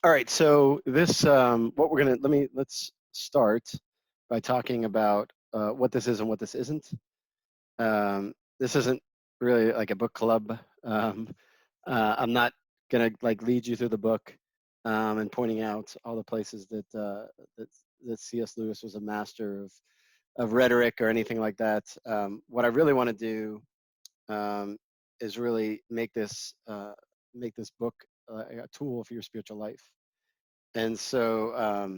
All right, so this, what we're gonna, let's start by talking about what this is and what this isn't. This isn't really like a book club. I'm not gonna like lead you through the book and pointing out all the places that that C.S. Lewis was a master of rhetoric or anything like that. What I really want to do um, is really make this book a tool for your spiritual life. And so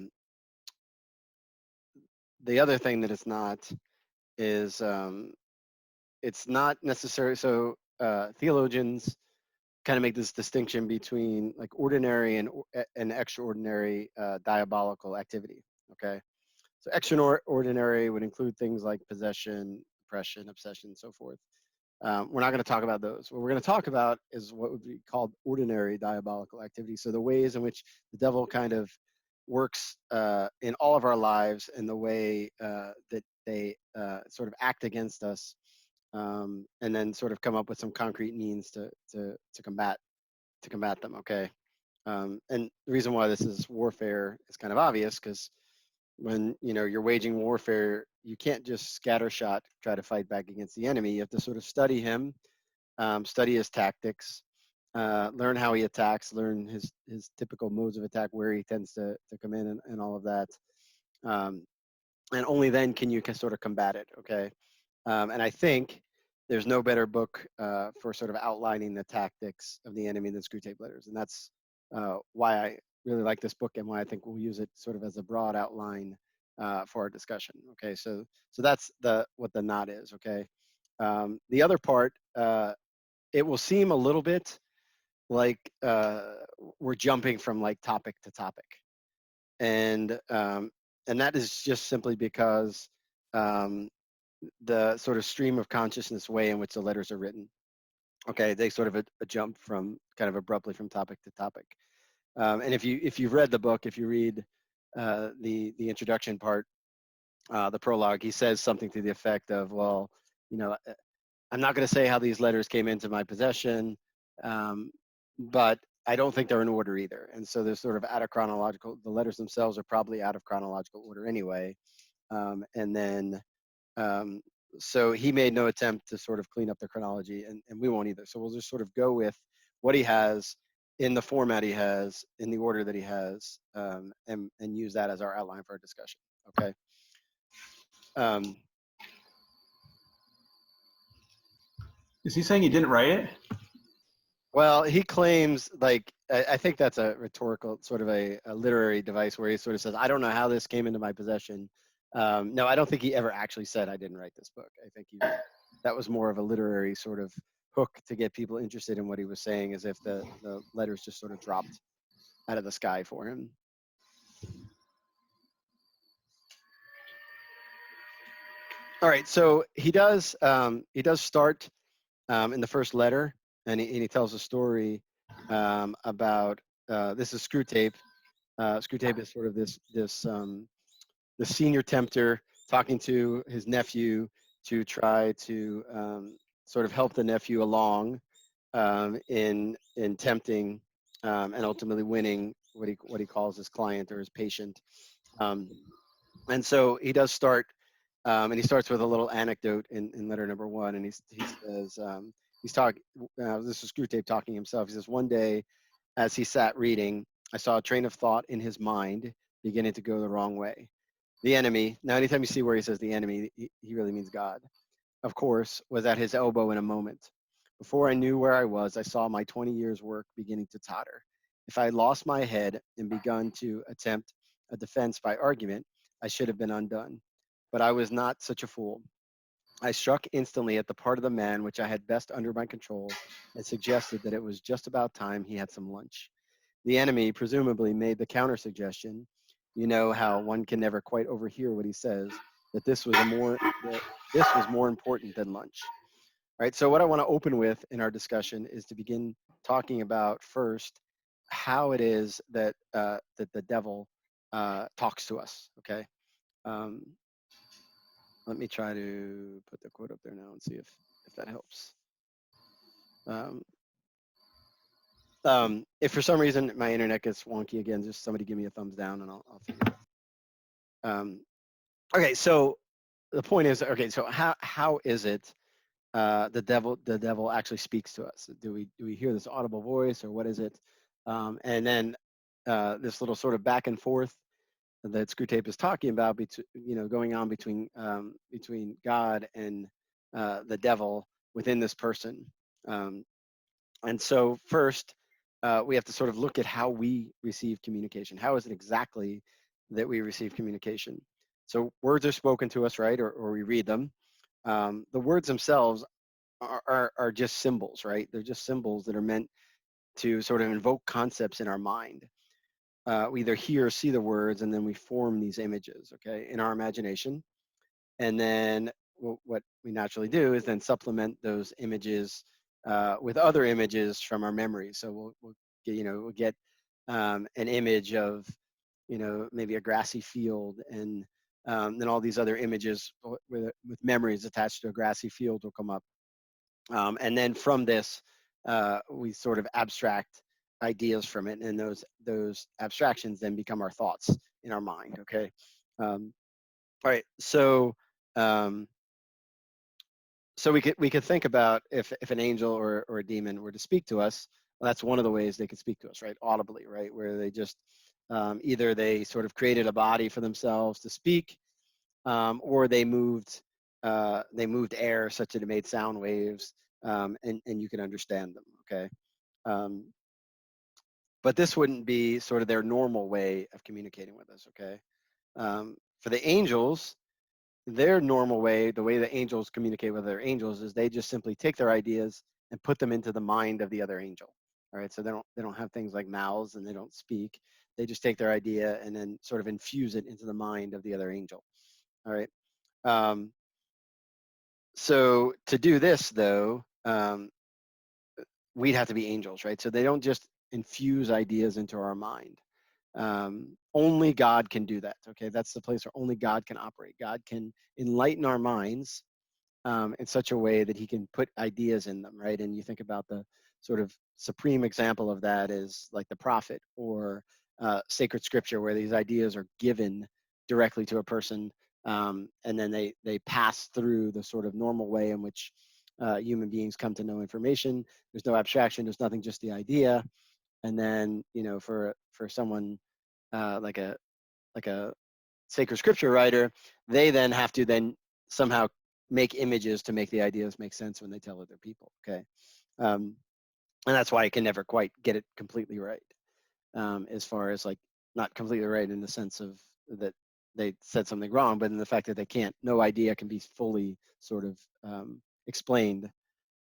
the other thing that it's not is it's not necessary. So theologians kind of make this distinction between like ordinary and extraordinary diabolical activity. Okay, so extraordinary would include things like possession, oppression, obsession, and so forth. We're not going to talk about those. What we're going to talk about is what would be called ordinary diabolical activity. So the ways in which the devil kind of works in all of our lives and the way that they sort of act against us, and then sort of come up with some concrete means to combat them. Okay, and the reason why this is warfare is kind of obvious because when you're waging warfare, you can't just scattershot try to fight back against the enemy. You have to sort of study him, study his tactics, learn how he attacks, learn his typical modes of attack, where he tends to come in, and all of that. Um, and only then can you sort of combat it. Okay, and I think there's no better book for sort of outlining the tactics of the enemy than Screwtape Letters, and that's why I really like this book and why I think we'll use it sort of as a broad outline for our discussion. Okay, so that's what the knot is. Okay, the other part, it will seem a little bit like we're jumping from like topic to topic, and that is just simply because um, the sort of stream of consciousness way in which the letters are written. Okay, they sort of a jump from kind of abruptly from topic to topic. And if you've read the book, if you read the introduction part, the prologue, he says something to the effect of, well, you know, I'm not going to say how these letters came into my possession, but I don't think they're in order either. And so they're sort of out of chronological. The letters themselves are probably out of chronological order anyway. And then um, so he made no attempt to sort of clean up the chronology, and we won't either. So we'll just sort of go with what he has in the format he has, in the order that he has, and use that as our outline for our discussion. Okay. Um, Is he saying he didn't write it? well, he claims, like, I think that's a rhetorical, sort of a literary device where he sort of says, I don't know how this came into my possession. No, I don't think he ever actually said I didn't write this book. I think that was more of a literary sort of hook to get people interested in what he was saying, as if the letters just sort of dropped out of the sky for him. All right, so he does start in the first letter, and he tells a story about this is Screwtape. Screwtape is sort of the senior tempter talking to his nephew to try to sort of help the nephew along in tempting and ultimately winning what he calls his client or his patient. Um, and so he does start, and he starts with a little anecdote in letter number one, and he says he's talking. This is Screwtape talking himself. He says, one day, as he sat reading, I saw a train of thought in his mind beginning to go the wrong way. The enemy. Now, anytime you see where he says the enemy, he really means God, of course, was at his elbow in a moment. Before I knew where I was, I saw my 20 years' work beginning to totter. If I had lost my head and begun to attempt a defense by argument, I should have been undone. But I was not such a fool. I struck instantly at the part of the man which I had best under my control and suggested that it was just about time he had some lunch. The enemy presumably made the counter suggestion. You know how one can never quite overhear what he says, that this was more important than lunch. All right. So what I want to open with in our discussion is to begin talking about first how it is that the devil talks to us. Okay. Um, let me try to put the quote up there now and see if that helps. Um, If for some reason my internet gets wonky again, just somebody give me a thumbs down and I'll figure it out. Okay, so the point is, okay, so how is it the devil actually speaks to us? Do we hear this audible voice, or what is it? And then this little sort of back and forth that Screwtape is talking about, going on between God and the devil within this person. Um, and so first, we have to sort of look at how we receive communication. How is it exactly that we receive communication? So words are spoken to us, right? Or we read them. The words themselves are just symbols, right? They're just symbols that are meant to sort of invoke concepts in our mind. We either hear or see the words, and then we form these images, okay, in our imagination. And then what we naturally do is then supplement those images with other images from our memories. So we'll get an image of, maybe a grassy field, and then all these other images with memories attached to a grassy field will come up. And then from this, we sort of abstract ideas from it, and those abstractions then become our thoughts in our mind. Okay. All right. Um, so we could think about if an angel or a demon were to speak to us. Well, that's one of the ways they could speak to us, right? Audibly, right? Where they just either they sort of created a body for themselves to speak, or they moved air such that it made sound waves, and you can understand them. Okay. Um, but this wouldn't be sort of their normal way of communicating with us. Okay. For the angels, their normal way, the way the angels communicate with other angels, is they just simply take their ideas and put them into the mind of the other angel. All right. So they don't have things like mouths, and they don't speak. They just take their idea and then sort of infuse it into the mind of the other angel. All right. Um, so to do this, though, we'd have to be angels, right? So they don't just infuse ideas into our mind. Only God can do that. Okay, that's the place where only God can operate. God can enlighten our minds in such a way that He can put ideas in them, right? And you think about the sort of supreme example of that is like the prophet or sacred scripture, where these ideas are given directly to a person, and then they pass through the sort of normal way in which human beings come to know information. There's no abstraction. There's nothing, just the idea. And then for someone like a sacred scripture writer, they then have to then somehow make images to make the ideas make sense when they tell other people. Okay. And that's why I can never quite get it completely right, as far as like not completely right in the sense of that they said something wrong, but in the fact that they can't, no idea can be fully sort of explained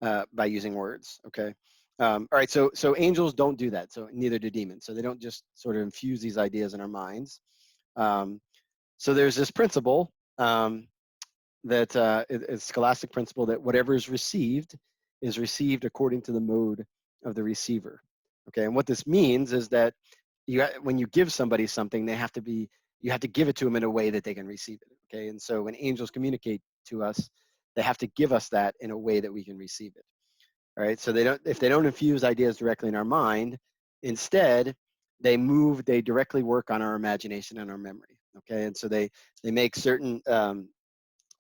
by using words. Okay. All right. So angels don't do that. So neither do demons. So they don't just sort of infuse these ideas in our minds. Um, so there's this principle that is scholastic principle that whatever is received according to the mode of the receiver. Okay. And what this means is that when you give somebody something, you have to give it to them in a way that they can receive it. Okay. And so when angels communicate to us, they have to give us that in a way that we can receive it. All right. So if they don't infuse ideas directly in our mind, instead they directly work on our imagination and our memory. Okay. And so they make certain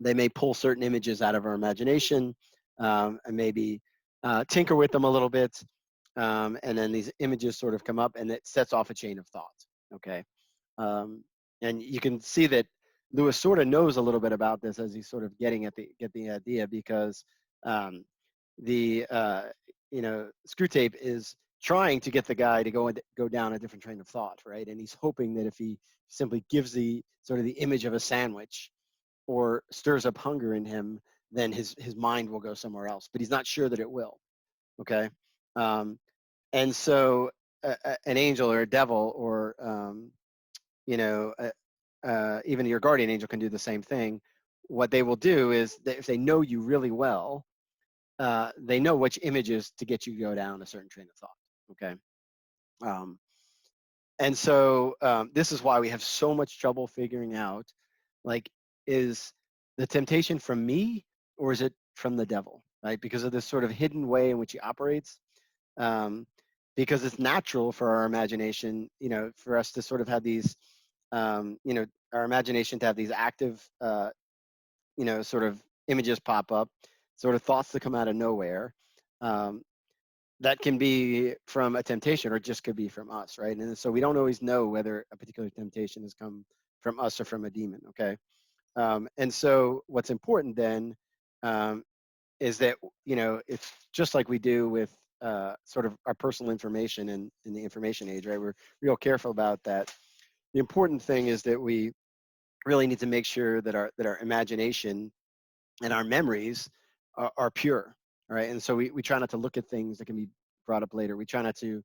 they may pull certain images out of our imagination, and maybe tinker with them a little bit, and then these images sort of come up, and it sets off a chain of thought. Okay. um, and you can see that Lewis sort of knows a little bit about this as he's sort of get the idea, because um, the Screwtape is trying to get the guy to go down a different train of thought, right? And he's hoping that if he simply gives the sort of the image of a sandwich or stirs up hunger in him, then his mind will go somewhere else. But he's not sure that it will. Okay. um, and so an angel or a devil or you know, even your guardian angel can do the same thing. What they will do is that if they know you really well, they know which images to get you to go down a certain train of thought. Okay. Um, and so this is why we have so much trouble figuring out, like, is the temptation from me or is it from the devil, right? Because of this sort of hidden way in which he operates. Um, because it's natural for our imagination, for us to sort of have these, our imagination to have these active, sort of images pop up, sort of thoughts that come out of nowhere. Um, that can be from a temptation or just could be from us, right? And so we don't always know whether a particular temptation has come from us or from a demon, okay? And so what's important then um, is that, it's just like we do with sort of our personal information in the information age, right? We're real careful about that. The important thing is that we really need to make sure that our imagination and our memories are pure, right? And so we try not to look at things that can be brought up later. We try not to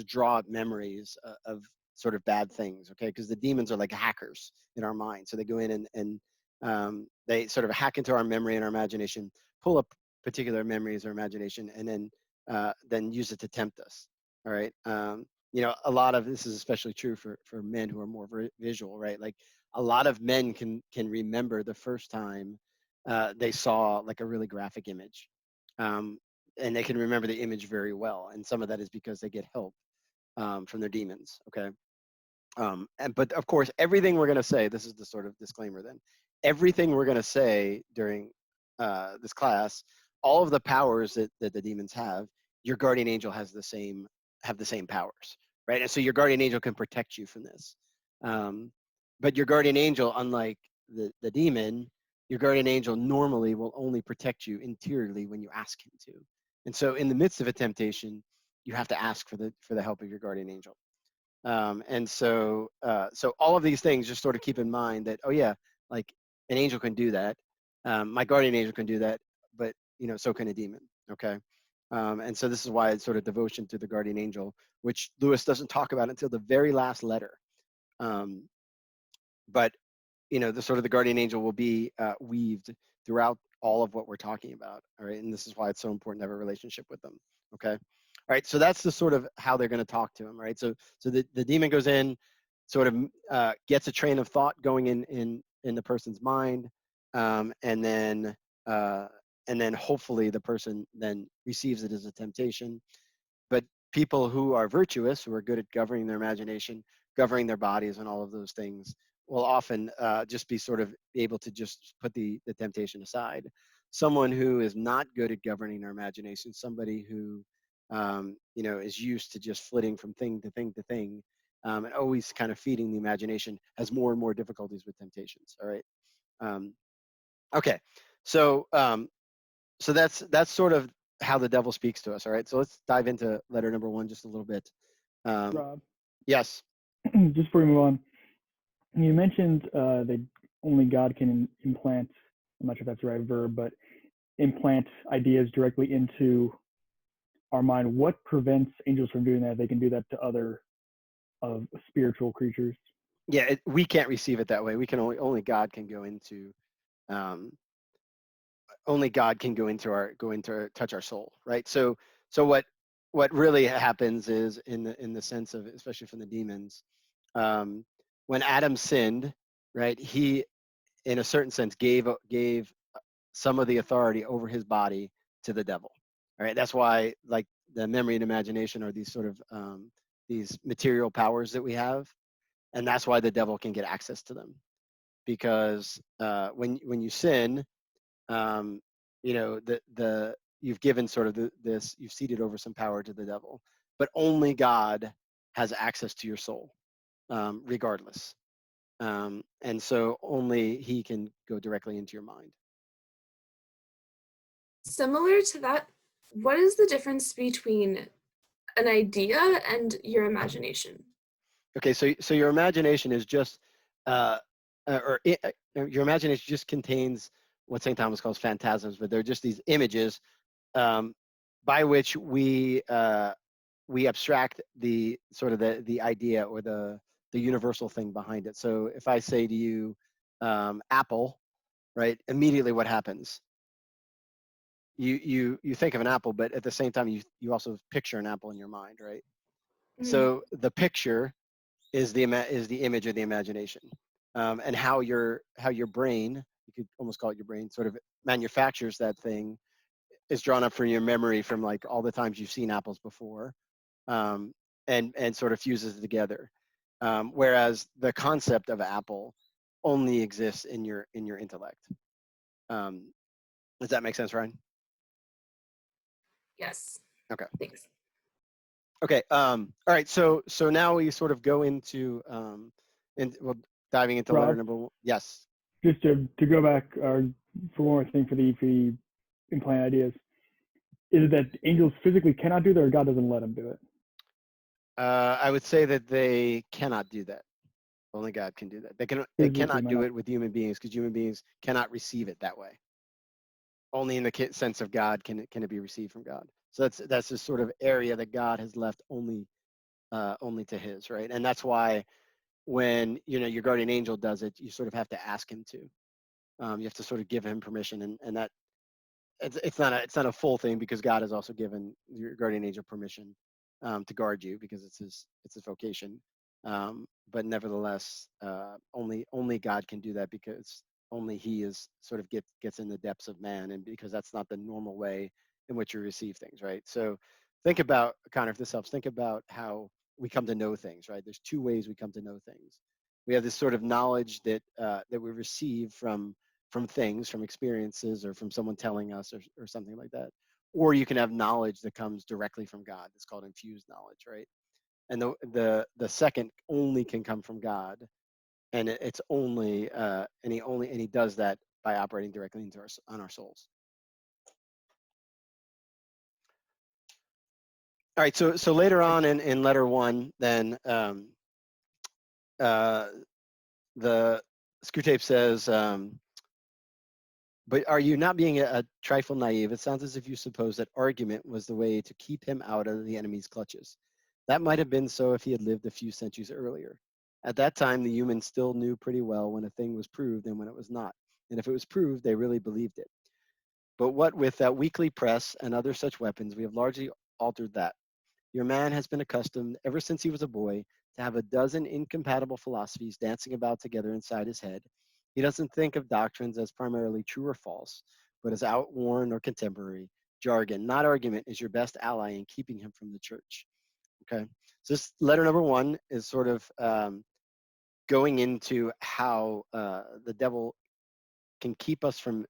draw up memories of sort of bad things, okay? Because the demons are like hackers in our mind. So they go in and they sort of hack into our memory and our imagination, pull up particular memories or imagination, and then use it to tempt us. All right. A lot of this is especially true for men who are more visual, right? Like a lot of men can remember the first time they saw like a really graphic image, um, and they can remember the image very well. And some of that is because they get help from their demons. Okay, but of course, everything we're going to say. This is the sort of disclaimer. Then, everything we're going to say during this class, all of the powers that the demons have, your guardian angel have the same powers, right? And so your guardian angel can protect you from this. Um, but your guardian angel, unlike the demon, your guardian angel normally will only protect you interiorly when you ask him to. And so in the midst of a temptation, you have to ask for the help of your guardian angel. So all of these things, just sort of keep in mind that, oh yeah, like an angel can do that. My guardian angel can do that, but so can a demon. Okay. And so this is why it's sort of devotion to the guardian angel, which Lewis doesn't talk about until the very last letter. Um, but the sort of the guardian angel will be weaved throughout all of what we're talking about. All right. And this is why it's so important to have a relationship with them. Okay. All right. So that's the sort of how they're going to talk to him. Right. So the demon goes in, sort of gets a train of thought going in the person's mind. And then hopefully the person then receives it as a temptation. But people who are virtuous, who are good at governing their imagination, governing their bodies, and all of those things, will often just be sort of able to just put the temptation aside. Someone who is not good at governing their imagination, somebody who is used to just flitting from thing to thing to thing, and always kind of feeding the imagination, has more and more difficulties with temptations. All right. Um, okay. So that's sort of how the devil speaks to us. All right. So let's dive into letter number 1 just a little bit. Rob, Yes. just before we move on, you mentioned that only God can implant, I'm not sure if that's the right verb, but implant ideas directly into our mind. What prevents angels from doing that? They can do that to other of spiritual creatures. Yeah. We can't receive it that way. We can only God can go into um, only God can go into touch our soul, right? So what really happens is in the sense of, especially from the demons, when Adam sinned, right? He, in a certain sense, gave some of the authority over his body to the devil. All right, that's why like the memory and imagination are these sort of these material powers that we have, and that's why the devil can get access to them, because when you sin, um, the you've given sort of this, you've ceded over some power to the devil, but only God has access to your soul, regardless. And so only he can go directly into your mind. Similar to that, what is the difference between an idea and your imagination? Okay, so your imagination is just, your imagination just contains what St. Thomas calls phantasms, but they're just these images um, by which we abstract the sort of the idea or the universal thing behind it. So if I say to you, apple, right? Immediately, what happens? You think of an apple, but at the same time, you also picture an apple in your mind, right? Mm. So the picture is the image of the imagination, and how your brain, you could almost call it your brain, sort of manufactures that thing, is drawn up from your memory from like all the times you've seen apples before, and sort of fuses it together. Whereas the concept of apple only exists in your intellect. Does that make sense, Ryan? Yes. Okay. Thanks. Okay. All right. So now we sort of go into and well, diving into letter Rob, number one. Yes. just to go back for one more thing for the implant ideas, is it that angels physically cannot do that, or God doesn't let them do it? I would say that they cannot do that. Only God can do that. They Physically cannot might do not. it with human beings because human beings cannot receive it that way. Only in the sense of God can it be received from God. So that's this sort of area that God has left only to His, right? And that's why when your guardian angel does it, you sort of have to ask him to. You have to sort of give him permission, and that it's not a full thing because God has also given your guardian angel permission to guard you because it's his vocation. But nevertheless, only God can do that because only He is sort of gets in the depths of man, and because that's not the normal way in which you receive things, right? So think about, Connor, if this helps, think about how we come to know things, right? There's two ways we come to know things. We have this sort of knowledge that that we receive from things, from experiences, or from someone telling us, or something like that. Or you can have knowledge that comes directly from God. It's called infused knowledge, right? And the second only can come from God, and it's only and he does that by operating directly into on our souls. All right, so later on in letter one, then the Screwtape says, but are you not being a trifle naive? It sounds as if you suppose that argument was the way to keep him out of the enemy's clutches. That might have been so if he had lived a few centuries earlier. At that time, the humans still knew pretty well when a thing was proved and when it was not. And if it was proved, they really believed it. But what with that weekly press and other such weapons, we have largely altered that. Your man has been accustomed, ever since he was a boy, to have a dozen incompatible philosophies dancing about together inside his head. He doesn't think of doctrines as primarily true or false, but as outworn or contemporary. Jargon, not argument, is your best ally in keeping him from the church. Okay, so this letter number one is sort of going into how the devil can keep us from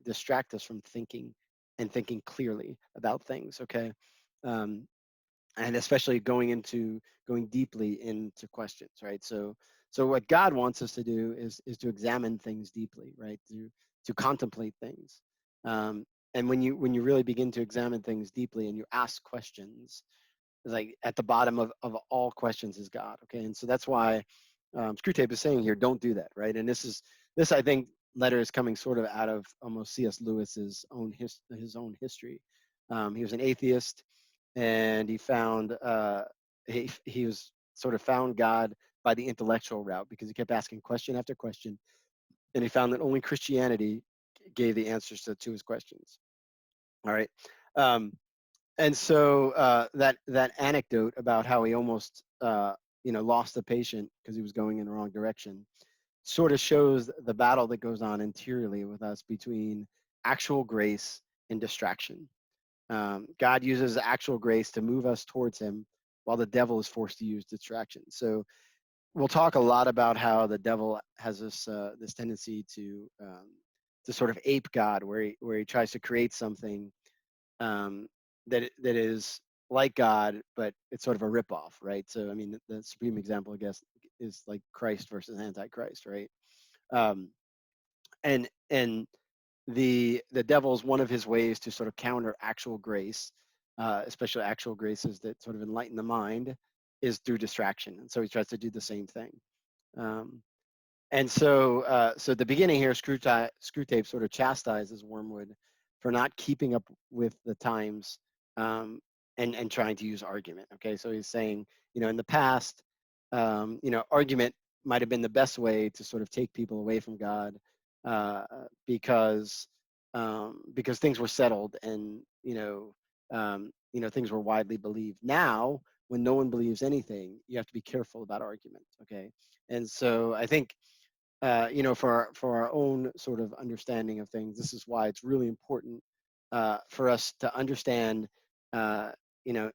distract us from thinking and thinking clearly about things. Okay, um, and especially going deeply into questions, right? So what God wants us to do is to examine things deeply, right? To contemplate things. And when you really begin to examine things deeply and you ask questions, like at the bottom of all questions is God. Okay, and so that's why Screwtape is saying here, don't do that, right? And this I think letter is coming sort of out of almost C.S. Lewis's own his own history. He was an atheist, and he found he was sort of found God by the intellectual route because he kept asking question after question, and he found that only Christianity gave the answers to his questions. All right. Um, and so that anecdote about how he almost lost a patient because he was going in the wrong direction sort of shows the battle that goes on interiorly with us between actual grace and distraction. God uses actual grace to move us towards Him, while the devil is forced to use distraction. So we'll talk a lot about how the devil has this tendency to sort of ape God, where he tries to create something that is like God, but it's sort of a ripoff, right? So I mean, the supreme example, I guess, is like Christ versus Antichrist, right? Um, and the devil is one of his ways to sort of counter actual grace, especially actual graces that sort of enlighten the mind, is through distraction. And so he tries to do the same thing. Um, and so at the beginning here, Screwtape sort of chastises Wormwood for not keeping up with the times, and trying to use argument. Okay, so he's saying, in the past, argument might have been the best way to sort of take people away from God, uh, because things were settled, and things were widely believed. Now, when no one believes anything, you have to be careful about argument. Okay, and so I think for our own sort of understanding of things, this is why it's really important for us to understand, uh, you know,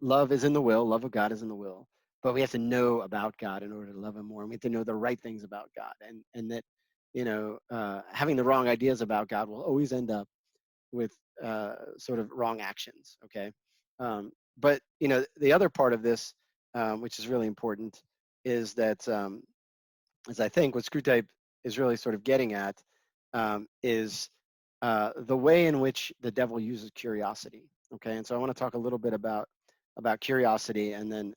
love is in the will, love of God is in the will, but we have to know about God in order to love him more. And we have to know the right things about God, and that, having the wrong ideas about God will always end up with sort of wrong actions. Okay. But, the other part of this, which is really important, is that, as I think what Screwtape is really sort of getting at, is the way in which the devil uses curiosity. Okay, and so I want to talk a little bit about curiosity, and then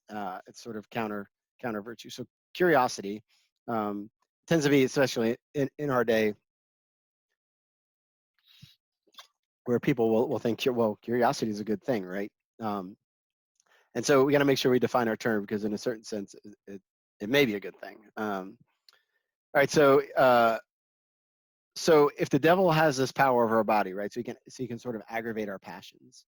it's sort of counter virtue. So curiosity tends to be, especially in our day, where people will think, well, curiosity is a good thing, right? And so we got to make sure we define our term, because in a certain sense, it may be a good thing. All right, so if the devil has this power over our body, right? So he can sort of aggravate our passions.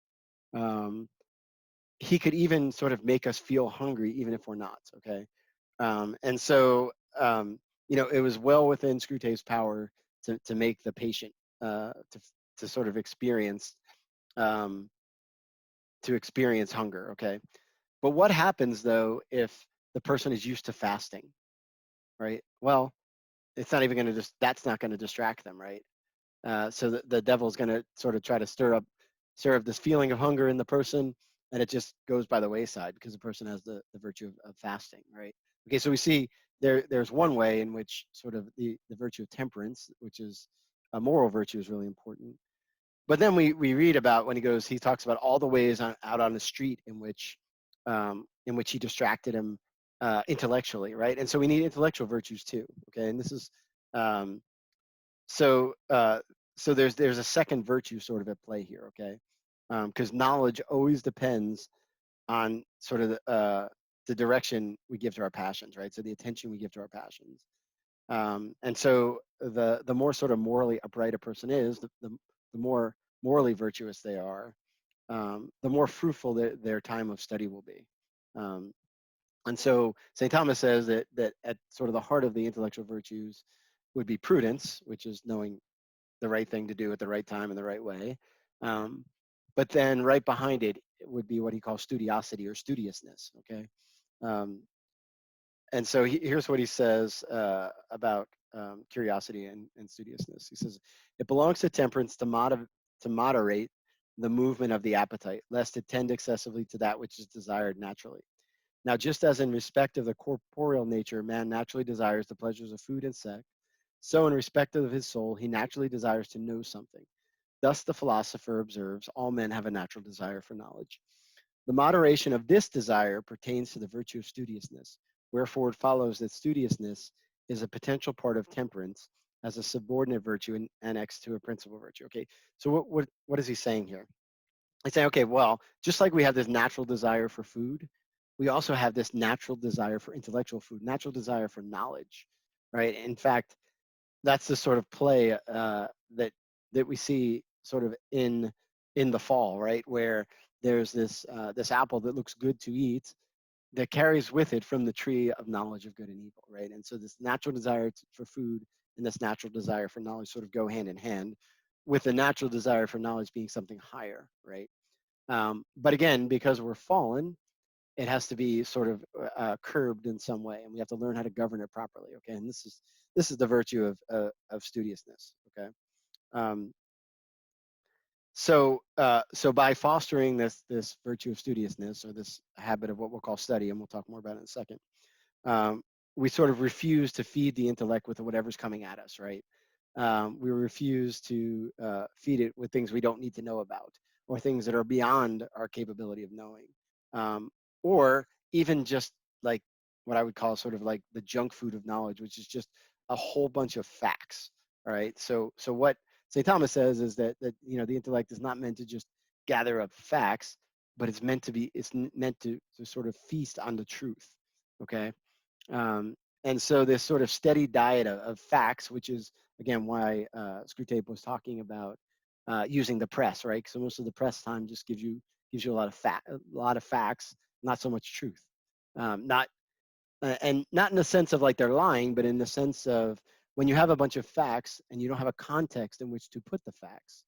He could even sort of make us feel hungry, even if we're not. Okay, and so it was well within Screwtape's power to make the patient to sort of experience hunger. Okay, but what happens though if the person is used to fasting, right? Well, it's not even going to that's not going to distract them, right? So the devil's going to sort of try to stir up this feeling of hunger in the person, and it just goes by the wayside because the person has the virtue of fasting, right? Okay, so we see there's one way in which sort of the virtue of temperance, which is a moral virtue, is really important. But then we read about when he talks about all the ways out on the street in which he distracted him intellectually, right? And so we need intellectual virtues too. Okay, and this is so there's a second virtue sort of at play here. Okay, because knowledge always depends on sort of the direction we give to our passions, right? So the attention we give to our passions. And so the more sort of morally upright a person is, the more morally virtuous they are, the more fruitful their time of study will be. And so St. Thomas says that at sort of the heart of the intellectual virtues would be prudence, which is knowing the right thing to do at the right time in the right way. But then right behind it would be what he calls studiosity, or studiousness. Okay. And so here's what he says about curiosity and studiousness. He says, it belongs to temperance to moderate the movement of the appetite, lest it tend excessively to that which is desired naturally. Now, just as in respect of the corporeal nature, man naturally desires the pleasures of food and sex, so in respect of his soul, he naturally desires to know something. Thus the philosopher observes, all men have a natural desire for knowledge. The moderation of this desire pertains to the virtue of studiousness, wherefore it follows that studiousness is a potential part of temperance as a subordinate virtue and annexed to a principal virtue. Okay, so what is he saying here? He's saying, okay, well, just like we have this natural desire for food, we also have this natural desire for intellectual food, natural desire for knowledge, right? In fact, that's the sort of play that we see sort of in the fall, right, where there's this apple that looks good to eat that carries with it from the tree of knowledge of good and evil, right? And so this natural desire for food and this natural desire for knowledge sort of go hand in hand, with the natural desire for knowledge being something higher, right? But again, because we're fallen, it has to be sort of curbed in some way, and we have to learn how to govern it properly. Okay, and this is the virtue of studiousness. Okay, um, so by fostering this virtue of studiousness, or this habit of what we'll call study, and we'll talk more about it in a second, we sort of refuse to feed the intellect with whatever's coming at us, right? We refuse to feed it with things we don't need to know about, or things that are beyond our capability of knowing, or even just like what I would call sort of like the junk food of knowledge, which is just a whole bunch of facts. All right. So what St. Thomas says is that the intellect is not meant to just gather up facts, but it's meant to sort of feast on the truth. Okay. And so this sort of steady diet of facts, which is again why Screwtape was talking about using the press, right? So most of the press time just gives you a lot of facts, not so much truth. Not and not in the sense of like they're lying, but in the sense of when you have a bunch of facts and you don't have a context in which to put the facts,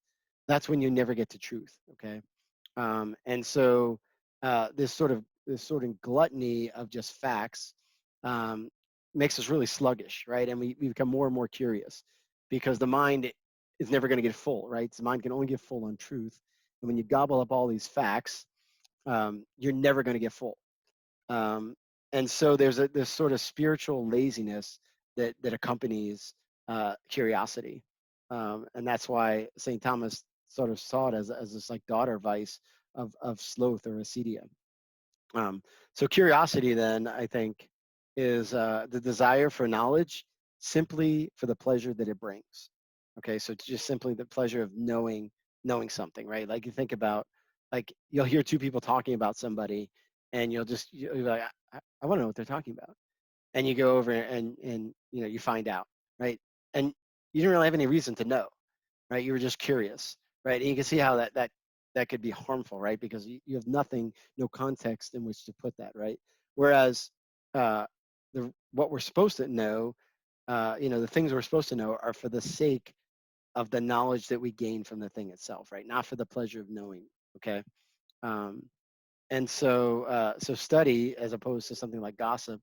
that's when you never get to truth. Okay, and so this sort of gluttony of just facts um, makes us really sluggish, right? And we become more and more curious because the mind is never going to get full, right? The mind can only get full on truth. And when you gobble up all these facts, you're never going to get full. Um, and so there's this sort of spiritual laziness that accompanies curiosity. And that's why St. Thomas sort of saw it as this like daughter vice of sloth or acedia. So curiosity then, I think, is the desire for knowledge simply for the pleasure that it brings. Okay, so it's just simply the pleasure of knowing something, right? Like you think about, like you'll hear two people talking about somebody, and you'll be like, I want to know what they're talking about, and you go over and you find out, right? And you don't really have any reason to know, right? You were just curious, right? And you can see how that could be harmful, right? Because you have nothing, no context in which to put that, right? Whereas uh, what we're supposed to know, the things we're supposed to know are for the sake of the knowledge that we gain from the thing itself, right? Not for the pleasure of knowing. Okay. Um, and so study, as opposed to something like gossip,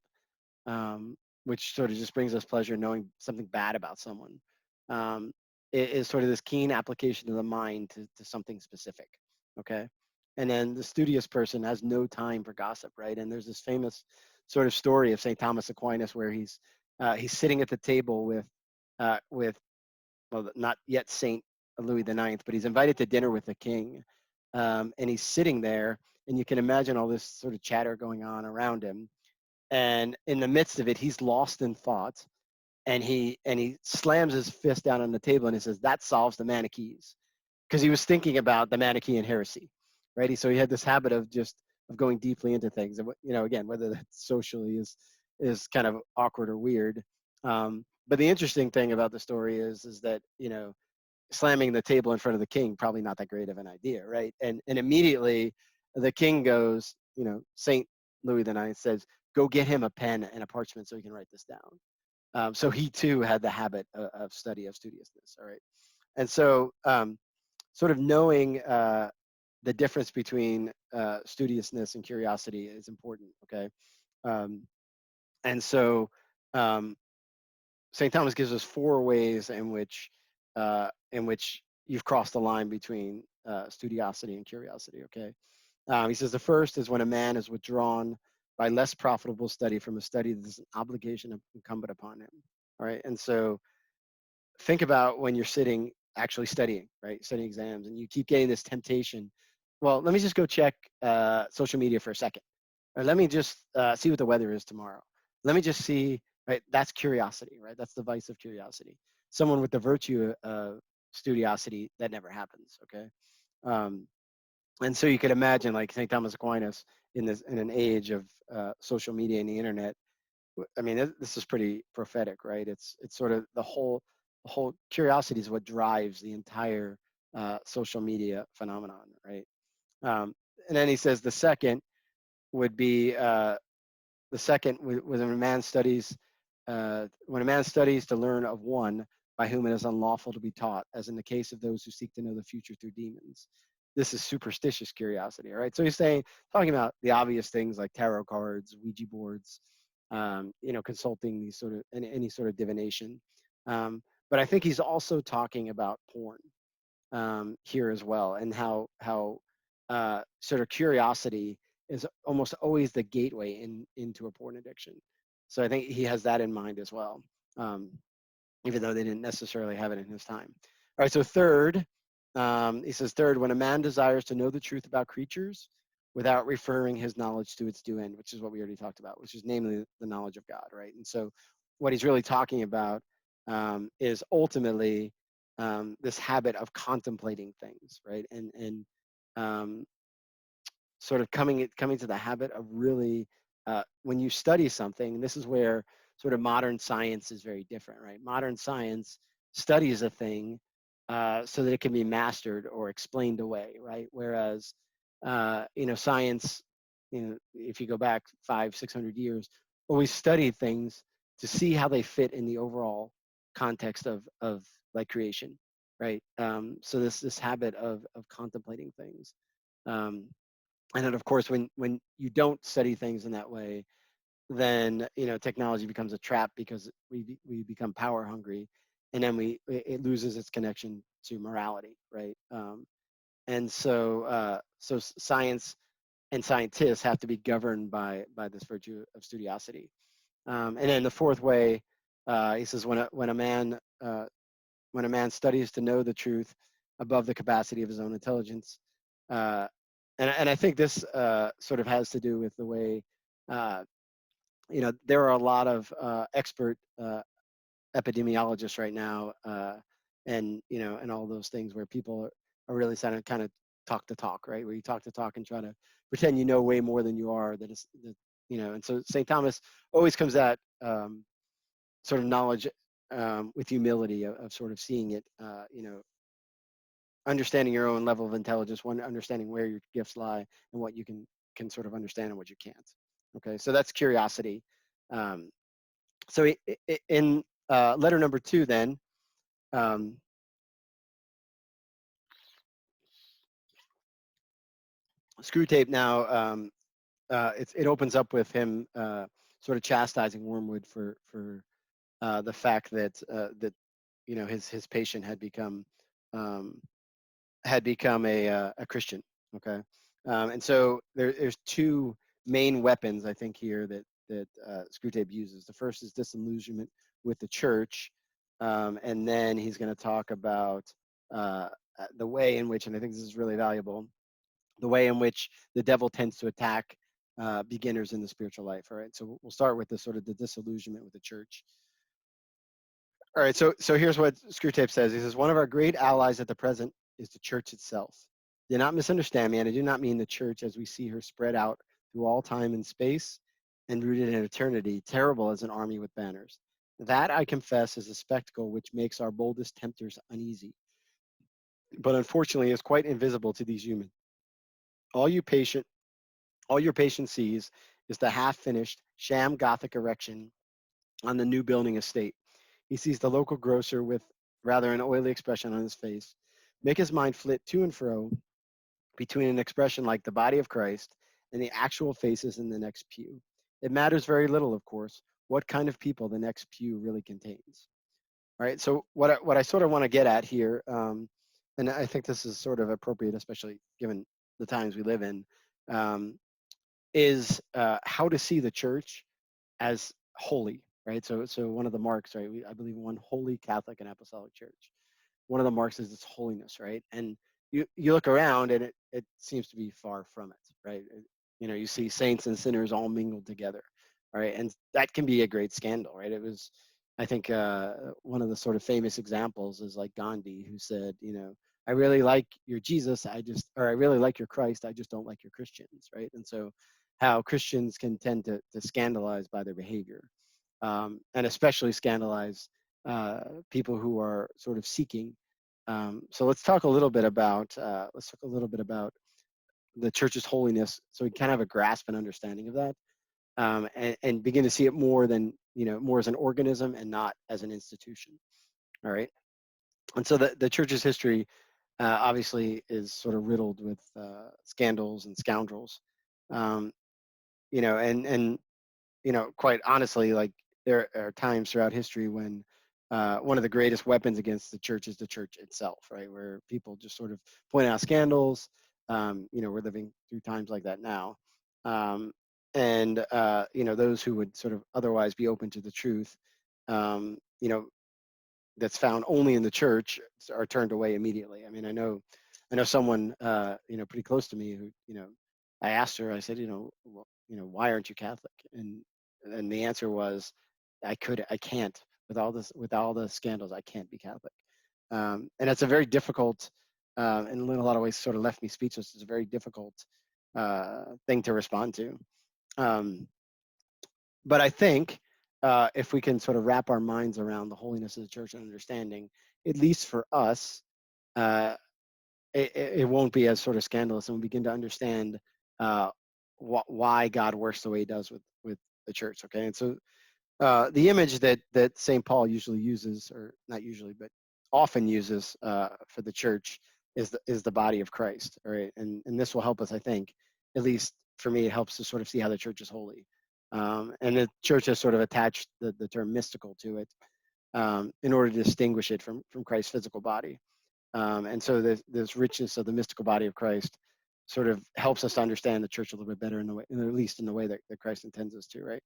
which sort of just brings us pleasure knowing something bad about someone, um, is sort of this keen application of the mind to something specific. Okay. And then the studious person has no time for gossip, right? And there's this famous sort of story of St. Thomas Aquinas where he's sitting at the table with well, not yet Saint Louis IX, but he's invited to dinner with the king, and he's sitting there, and you can imagine all this sort of chatter going on around him, and in the midst of it, he's lost in thought, and he slams his fist down on the table and he says, "That solves the Manichees," because he was thinking about the Manichean heresy, right? So he had this habit of going deeply into things, and again, whether that socially is kind of awkward or weird. But the interesting thing about the story is that slamming the table in front of the king probably not that great of an idea, right? And immediately the king goes, Saint Louis IX says, "Go get him a pen and a parchment so he can write this down." So he too had the habit of studiousness. All right, and so sort of knowing the difference between studiousness and curiosity is important. Okay, um, and so um, St. Thomas gives us four ways in which you've crossed the line between studiosity and curiosity. Okay, he says the first is when a man is withdrawn by less profitable study from a study that is an obligation incumbent upon him. All right, and so think about when you're sitting actually studying, right, studying exams, and you keep getting this temptation. Well, let me just go check social media for a second, or let me just see what the weather is tomorrow. Let me just see, right? That's curiosity, right? That's the vice of curiosity. Someone with the virtue of studiosity, that never happens, okay? Um, and so you could imagine, like St. Thomas Aquinas, in an age of social media and the internet. I mean, this is pretty prophetic, right? It's sort of the whole curiosity is what drives the entire social media phenomenon, right? Um, and then he says the second would be when a man studies to learn of one by whom it is unlawful to be taught, as in the case of those who seek to know the future through demons. This is superstitious curiosity, all right? So he's talking about the obvious things like tarot cards, Ouija boards, consulting these sort of any sort of divination. But I think he's also talking about porn here as well, and how sort of curiosity is almost always the gateway into a porn addiction. So I think he has that in mind as well, um, even though they didn't necessarily have it in his time. All right, so third, he says, third, when a man desires to know the truth about creatures without referring his knowledge to its due end, which is what we already talked about, which is namely the knowledge of God, right? And so what he's really talking about is ultimately this habit of contemplating things, right? And um, sort of coming to the habit of really, when you study something, this is where sort of modern science is very different, right? Modern science studies a thing so that it can be mastered or explained away, right? Whereas, science, if you go back 500-600 years, always studied things to see how they fit in the overall context of like creation, right? So this habit of contemplating things. Um, And then, of course, when you don't study things in that way, then technology becomes a trap because we become power hungry, and then it loses its connection to morality, right? And so science and scientists have to be governed by this virtue of studiosity. And then the fourth way, he says, when a man studies to know the truth above the capacity of his own intelligence, uh, and I think this sort of has to do with the way, uh, there are a lot of expert epidemiologists right now, and all those things where people are really kind of talk to talk, right? Where you talk to talk and try to pretend you know way more than you are. And so St. Thomas always comes at sort of knowledge with humility of sort of seeing it, understanding your own level of intelligence, understanding where your gifts lie and what you can sort of understand and what you can't. Okay, so that's curiosity. Um, so in letter number 2, then, um, Screwtape now, it opens up with him sort of chastising Wormwood for the fact that his patient um, had become a Christian. Okay, and so there's two main weapons I think here that Screwtape uses. The first is disillusionment with the church, and then he's going to talk about the way in which, and I think this is really valuable, the way in which the devil tends to attack beginners in the spiritual life. All right, so we'll start with the sort of the disillusionment with the church. All right, so here's what Screwtape says. He says, one of our great allies at the present is the church itself. Do not misunderstand me, and I do not mean the church as we see her spread out through all time and space and rooted in eternity, terrible as an army with banners. That, I confess, is a spectacle which makes our boldest tempters uneasy, but unfortunately is quite invisible to these humans. All your patient sees is the half-finished sham Gothic erection on the new building estate. He sees the local grocer with rather an oily expression on his face make his mind flit to and fro between an expression like the body of Christ and the actual faces in the next pew. It matters very little, of course, what kind of people the next pew really contains. All right, so what I sort of want to get at here, and I think this is sort of appropriate, especially given the times we live in, um, is how to see the church as holy, right? So one of the marks, right? I believe in one holy Catholic and Apostolic Church. One of the marks is its holiness, right? And you look around and it seems to be far from it, right? You see saints and sinners all mingled together, right? And that can be a great scandal, right? It was, I think, one of the sort of famous examples is like Gandhi, who said, I really like your Jesus, or I really like your Christ, I just don't like your Christians, right? And so how Christians can tend to scandalize by their behavior, and especially scandalize people who are sort of seeking. So let's talk a little bit about the church's holiness, so we kind of have a grasp and understanding of that, and begin to see it more as an organism and not as an institution. All right, and so the church's history obviously is sort of riddled with scandals and scoundrels, um, and quite honestly, like there are times throughout history when one of the greatest weapons against the church is the church itself, right? Where people just sort of point out scandals. We're living through times like that now. And those who would sort of otherwise be open to the truth, um, you know, that's found only in the church are turned away immediately. I mean, I know someone, pretty close to me who, I asked her, I said, why aren't you Catholic? And the answer was, I can't with all the scandals, I can't be Catholic. And it's a very difficult, and in a lot of ways sort of left me speechless. It's a very difficult thing to respond to. Um, but I think if we can sort of wrap our minds around the holiness of the church and understanding, at least for us, uh, it won't be as sort of scandalous, and we begin to understand why God works the way He does with the church. Okay, and so the image that St. Paul usually uses, or not usually, but often uses for the church is the body of Christ. All right, and this will help us, I think, at least for me, it helps to sort of see how the church is holy. And the church has sort of attached the term mystical to it in order to distinguish it from Christ's physical body. And so this richness of the mystical body of Christ sort of helps us to understand the church a little bit better in the way, at least in the way that Christ intends us to, right?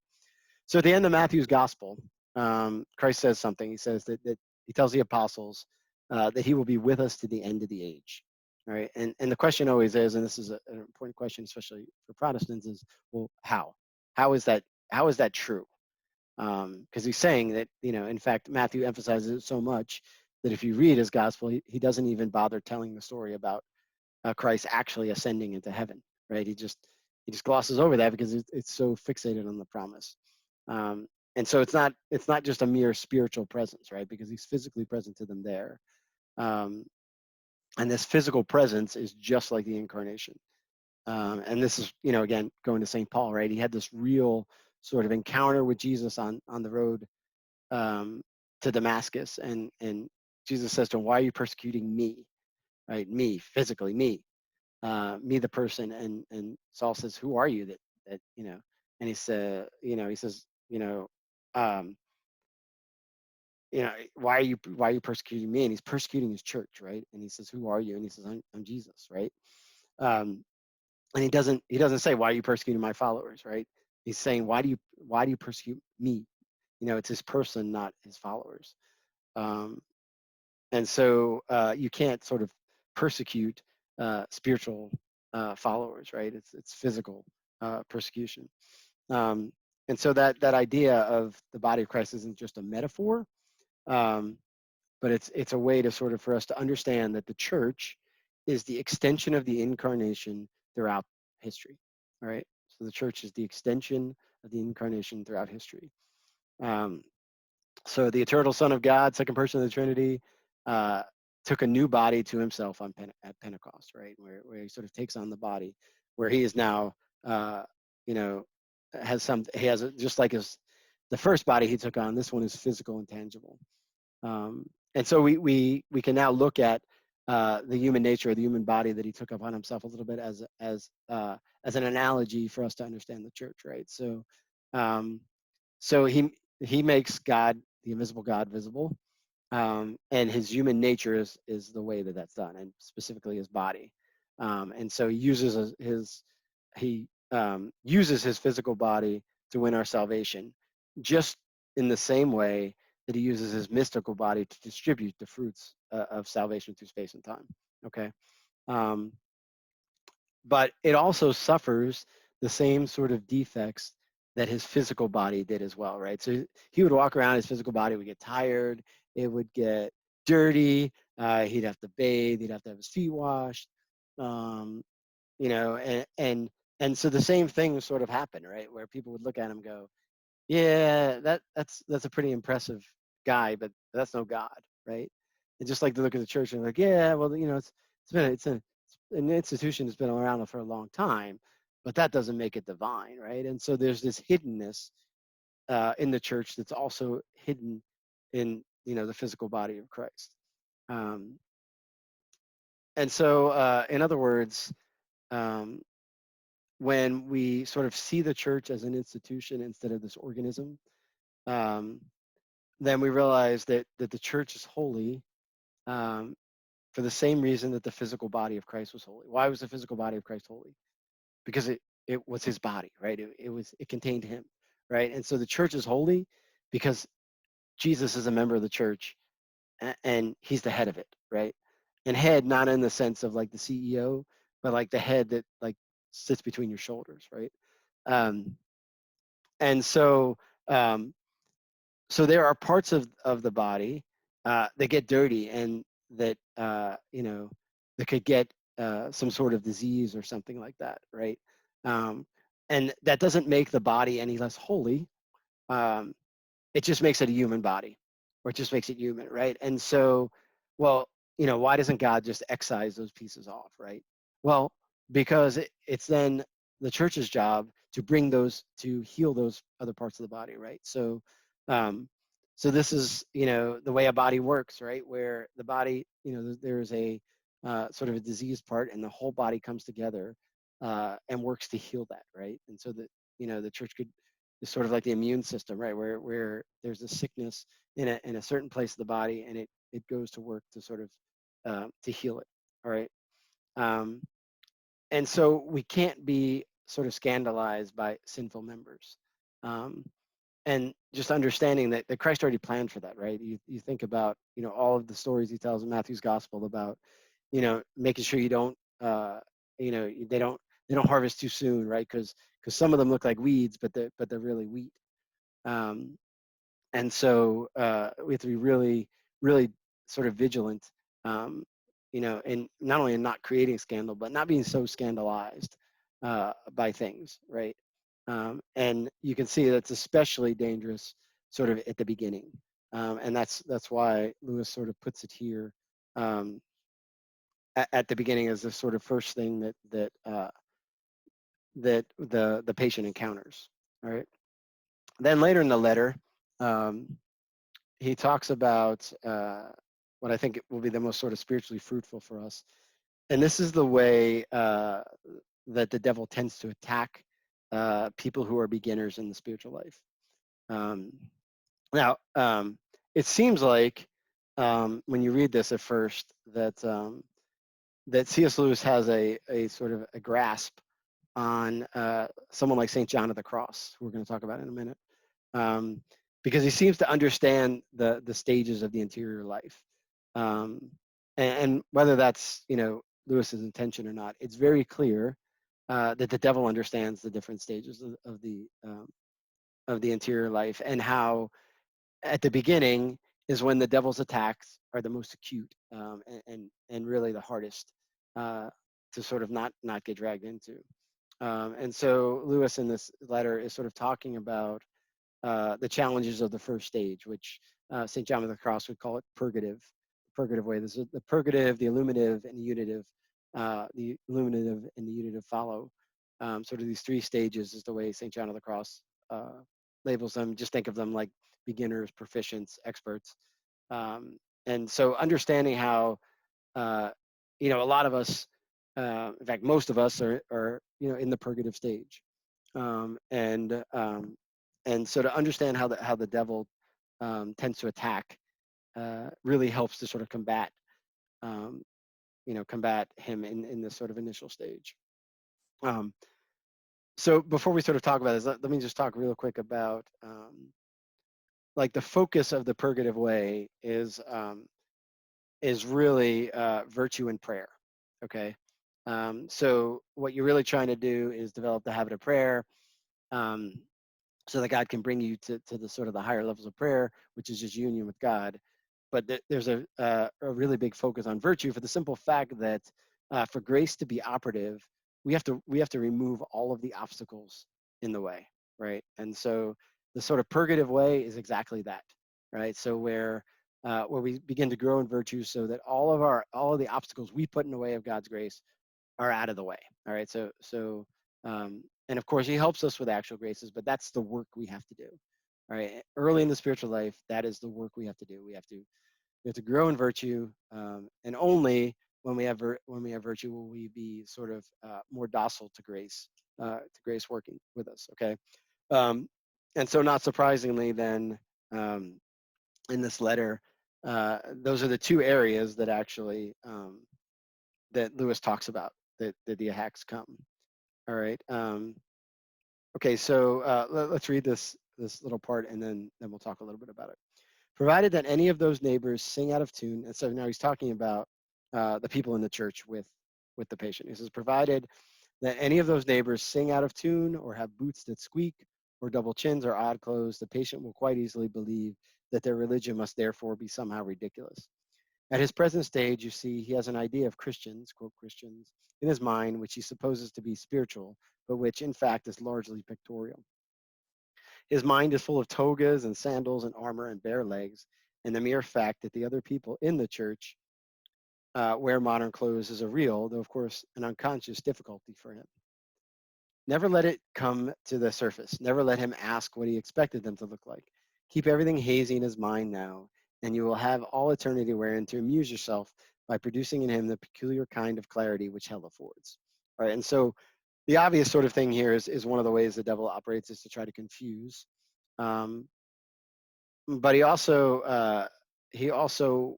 So at the end of Matthew's gospel, Christ says something. He says that he tells the apostles that he will be with us to the end of the age. All right. And the question always is, and this is an important question, especially for Protestants, is, well, how? How is that true? Because he's saying that, in fact, Matthew emphasizes it so much that if you read his gospel, he doesn't even bother telling the story about Christ actually ascending into heaven, right? He just glosses over that because it's so fixated on the promise. And so it's not just a mere spiritual presence, right? Because he's physically present to them there. And this physical presence is just like the incarnation. And this is, again, going to St. Paul, right? He had this real sort of encounter with Jesus on the road to Damascus. And Jesus says to him, "Why are you persecuting me?" Right? Me, physically, me the person. And Saul says, "Who are you that?" And he says, um, why are you persecuting me? And he's persecuting his church, right? And he says, "Who are you?" And he says, I'm Jesus, right? And he doesn't say, "Why are you persecuting my followers?" Right? He's saying, why do you persecute me? It's his person, not his followers. And so you can't sort of persecute spiritual followers, right? It's physical persecution. And so that idea of the body of Christ isn't just a metaphor, but it's a way to sort of for us to understand that the church is the extension of the incarnation throughout history. All right. So the church is the extension of the incarnation throughout history. So the eternal Son of God, second person of the Trinity, took a new body to himself at Pentecost, right? Where he sort of takes on the body, where he is now, he has just like the first body he took on. This one is physical and tangible. And so we can now look at the human nature of the human body that he took upon himself a little bit as an analogy for us to understand the church, right? So so he makes God, the invisible God, visible, and his human nature is the way that that's done, and specifically his body. And so he uses his physical body to win our salvation, just in the same way that he uses his mystical body to distribute the fruits of salvation through space and time. Okay. But it also suffers the same sort of defects that his physical body did as well, right? So he would walk around, his physical body would get tired, it would get dirty, he'd have to bathe, he'd have to have his feet washed, and so the same thing sort of happened, right? Where people would look at him and go, "Yeah, that's a pretty impressive guy, but that's no God," right? And just like they look at the church and like, "Yeah, well, it's an institution that's been around for a long time, but that doesn't make it divine," right? And so there's this hiddenness in the church that's also hidden in the physical body of Christ. And so, in other words, when we sort of see the church as an institution instead of this organism, then we realize that the church is holy for the same reason that the physical body of Christ was holy. Why was the physical body of Christ holy? Because it was his body, right? It contained him, right? And so the church is holy because Jesus is a member of the church and he's the head of it, right? And head not in the sense of like the CEO, but like the head that like sits between your shoulders, right? And so so there are parts of the body that get dirty and that that could get some sort of disease or something like that, right? And that doesn't make the body any less holy. It just makes it a human body, or it just makes it human, right? And so, well, why doesn't God just excise those pieces off, right? Well, because it's then the church's job to heal those other parts of the body, right? So, so this is the way a body works, right? Where the body, there's a sort of a diseased part, and the whole body comes together and works to heal that, right? And so that, the church is sort of like the immune system, right? Where there's a sickness in a certain place of the body, and it goes to work to sort of to heal it. All right. Um, and so we can't be sort of scandalized by sinful members. Um, and just understanding that Christ already planned for that, right? You think about, all of the stories he tells in Matthew's gospel about, making sure you don't, they don't harvest too soon, right? Because some of them look like weeds, but they're really wheat. Um, and so we have to be really, really sort of vigilant, and not only in not creating scandal, but not being so scandalized by things, right? And you can see that's especially dangerous sort of at the beginning. And that's why Lewis sort of puts it here um, at the beginning as the sort of first thing that the patient encounters. All right. Then later in the letter, um, he talks about what I think will be the most sort of spiritually fruitful for us. And this is the way that the devil tends to attack people who are beginners in the spiritual life. Now, it seems like when you read this at first that C.S. Lewis has a sort of a grasp on someone like St. John of the Cross, who we're going to talk about in a minute, because he seems to understand the stages of the interior life. And whether that's, Lewis's intention or not, it's very clear that the devil understands the different stages of the interior life, and how at the beginning is when the devil's attacks are the most acute, and really the hardest to sort of not get dragged into. And so Lewis in this letter is sort of talking about the challenges of the first stage, which St. John of the Cross would call it purgative way. There's the purgative, the illuminative, and the unitive. The illuminative and the unitive follow. Sort of these three stages is the way St. John of the Cross labels them. Just think of them like beginners, proficients, experts. And so understanding how, a lot of us, in fact, most of us are in the purgative stage. And so to understand how the devil tends to attack really helps to sort of um, combat him in this sort of initial stage. So before we sort of talk about this, let me just talk real quick about like the focus of the purgative way is really virtue and prayer. Okay. So what you're really trying to do is develop the habit of prayer, so that God can bring you to the sort of the higher levels of prayer, which is just union with God. But there's a really big focus on virtue, for the simple fact that for grace to be operative, we have to remove all of the obstacles in the way, right? And so the sort of purgative way is exactly that, right? So where we begin to grow in virtue, so that all of the obstacles we put in the way of God's grace are out of the way. All right. And of course, he helps us with actual graces, but that's the work we have to do. All right. Early in the spiritual life, that is the work we have to do. We have to grow in virtue, and only when we have virtue will we be sort of more docile to grace working with us. Okay. And so, not surprisingly, then in this letter, those are the two areas that actually that Lewis talks about, that the attacks come. All right. Okay, so let's read this little part, and then we'll talk a little bit about it. Provided that any of those neighbors sing out of tune, and so now he's talking about the people in the church with the patient. He says, provided that any of those neighbors sing out of tune, or have boots that squeak, or double chins, or odd clothes, the patient will quite easily believe that their religion must therefore be somehow ridiculous. At his present stage, you see, he has an idea of Christians, quote Christians, in his mind, which he supposes to be spiritual, but which in fact is largely pictorial. His mind is full of togas and sandals and armor and bare legs, and the mere fact that the other people in the church wear modern clothes is a real, though of course an unconscious, difficulty for him. Never let it come to the surface. Never let him ask what he expected them to look like. Keep everything hazy in his mind now, and you will have all eternity wherein to amuse yourself by producing in him the peculiar kind of clarity which hell affords. All right, and so the obvious sort of thing here is one of the ways the devil operates is to try to confuse. But he also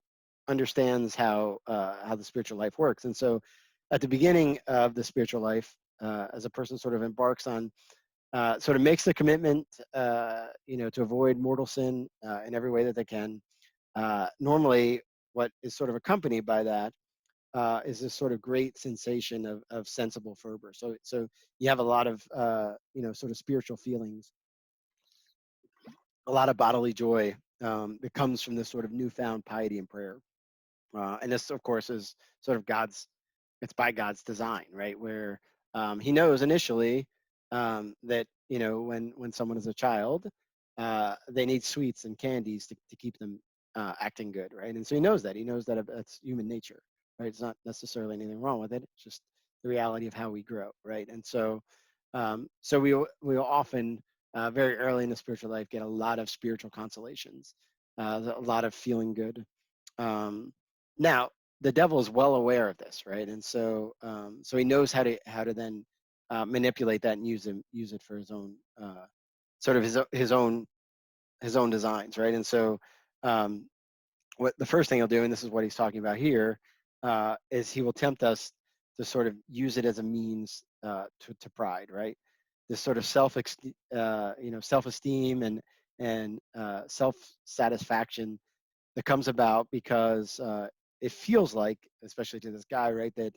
understands how the spiritual life works. And so at the beginning of the spiritual life, as a person sort of embarks on, sort of makes the commitment, to avoid mortal sin in every way that they can. Normally, what is sort of accompanied by that is this sort of great sensation of sensible fervor. So you have a lot of, sort of spiritual feelings, a lot of bodily joy that comes from this sort of newfound piety and prayer. And this, of course, is sort of it's by God's design, right? Where he knows initially that, when someone is a child, they need sweets and candies to keep them acting good, right? And so he knows that. He knows that that's human nature, right? It's not necessarily anything wrong with it. It's just the reality of how we grow, right? And so we will often, very early in the spiritual life, get a lot of spiritual consolations, a lot of feeling good. Now, the devil is well aware of this, right? And so he knows how to then manipulate that and use it for his own, sort of his own designs, right? And so what the first thing he'll do, and this is what he's talking about here, is he will tempt us to sort of use it as a means to pride, right? This sort of self-esteem and self-satisfaction that comes about because it feels like, especially to this guy, right, that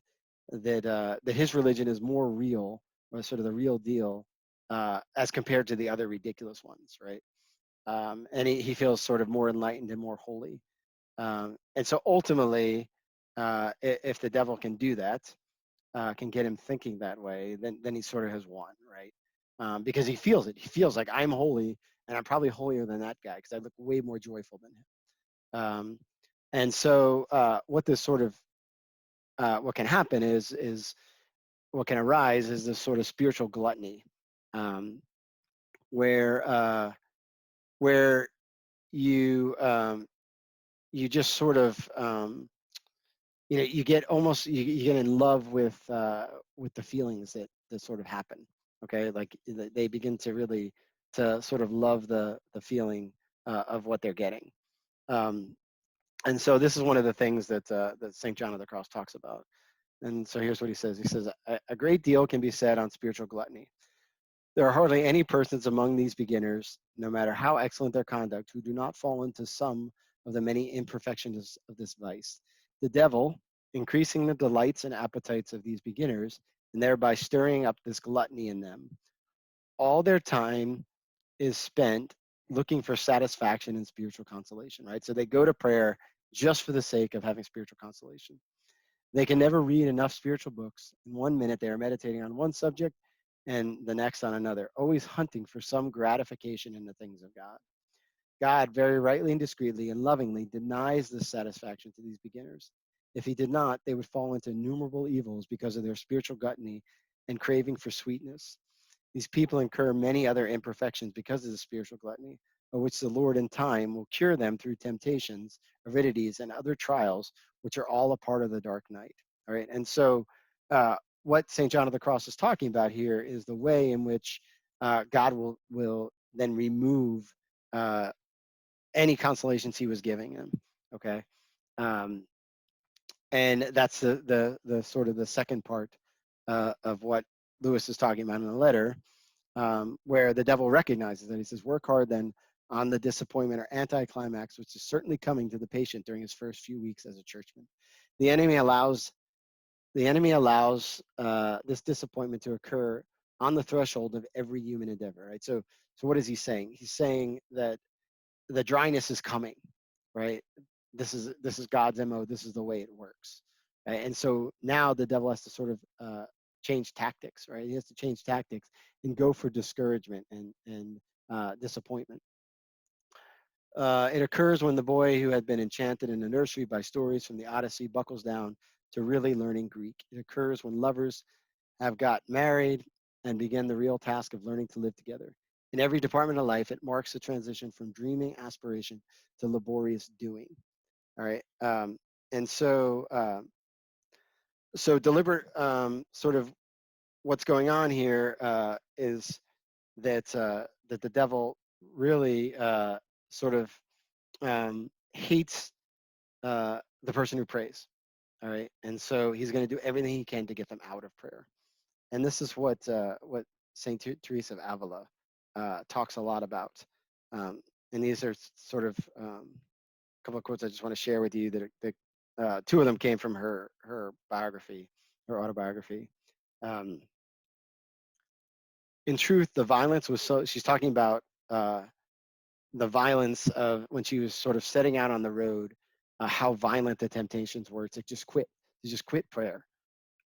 his religion is more real, or sort of the real deal, as compared to the other ridiculous ones, right? And he feels sort of more enlightened and more holy. And so ultimately, if the devil can do that, can get him thinking that way, then he sort of has won, right? Because he feels it. He feels like I'm holy, and I'm probably holier than that guy because I look way more joyful than him. And so what can happen is what can arise is this sort of spiritual gluttony, um, where you just sort of, you get almost, you get in love with the feelings that sort of happen. Okay, like they begin to really to sort of love the feeling of what they're getting. Um, and so this is one of the things that St. John of the Cross talks about. And so here's what he says. He says, a great deal can be said on spiritual gluttony. There are hardly any persons among these beginners, no matter how excellent their conduct, who do not fall into some of the many imperfections of this vice. The devil, increasing the delights and appetites of these beginners, and thereby stirring up this gluttony in them, all their time is spent looking for satisfaction and spiritual consolation, right? So they go to prayer just for the sake of having spiritual consolation. They can never read enough spiritual books. In 1 minute, they are meditating on one subject and the next on another, always hunting for some gratification in the things of God. God, very rightly and discreetly and lovingly, denies this satisfaction to these beginners. If he did not, they would fall into innumerable evils because of their spiritual gluttony and craving for sweetness. These people incur many other imperfections because of the spiritual gluttony, of which the Lord in time will cure them through temptations, avidities, and other trials, which are all a part of the dark night. All right, and so what St. John of the Cross is talking about here is the way in which God will then remove any consolations he was giving him. Okay, um, and that's the sort of the second part of what Lewis is talking about in the letter, where the devil recognizes that. He says, work hard then on the disappointment or anticlimax, which is certainly coming to the patient during his first few weeks as a churchman. The enemy allows this disappointment to occur on the threshold of every human endeavor, right? So what is he saying? He's saying that the dryness is coming, right? This is God's MO. This is the way it works, right? And so now the devil has to sort of change tactics, right? He has to change tactics and go for discouragement and disappointment. It occurs when the boy who had been enchanted in the nursery by stories from the Odyssey buckles down to really learning Greek. It occurs when lovers have got married and begin the real task of learning to live together. In every department of life, it marks the transition from dreaming aspiration to laborious doing. All right. And so deliberate sort of what's going on here is that that the devil really sort of hates the person who prays. All right, and so he's going to do everything he can to get them out of prayer. And this is what Saint Teresa of Avila talks a lot about. And these are sort of a couple of quotes I just want to share with you. That two of them came from her biography, her autobiography. In truth, the violence was so. She's talking about the violence of when she was sort of setting out on the road. How violent the temptations were to just quit prayer.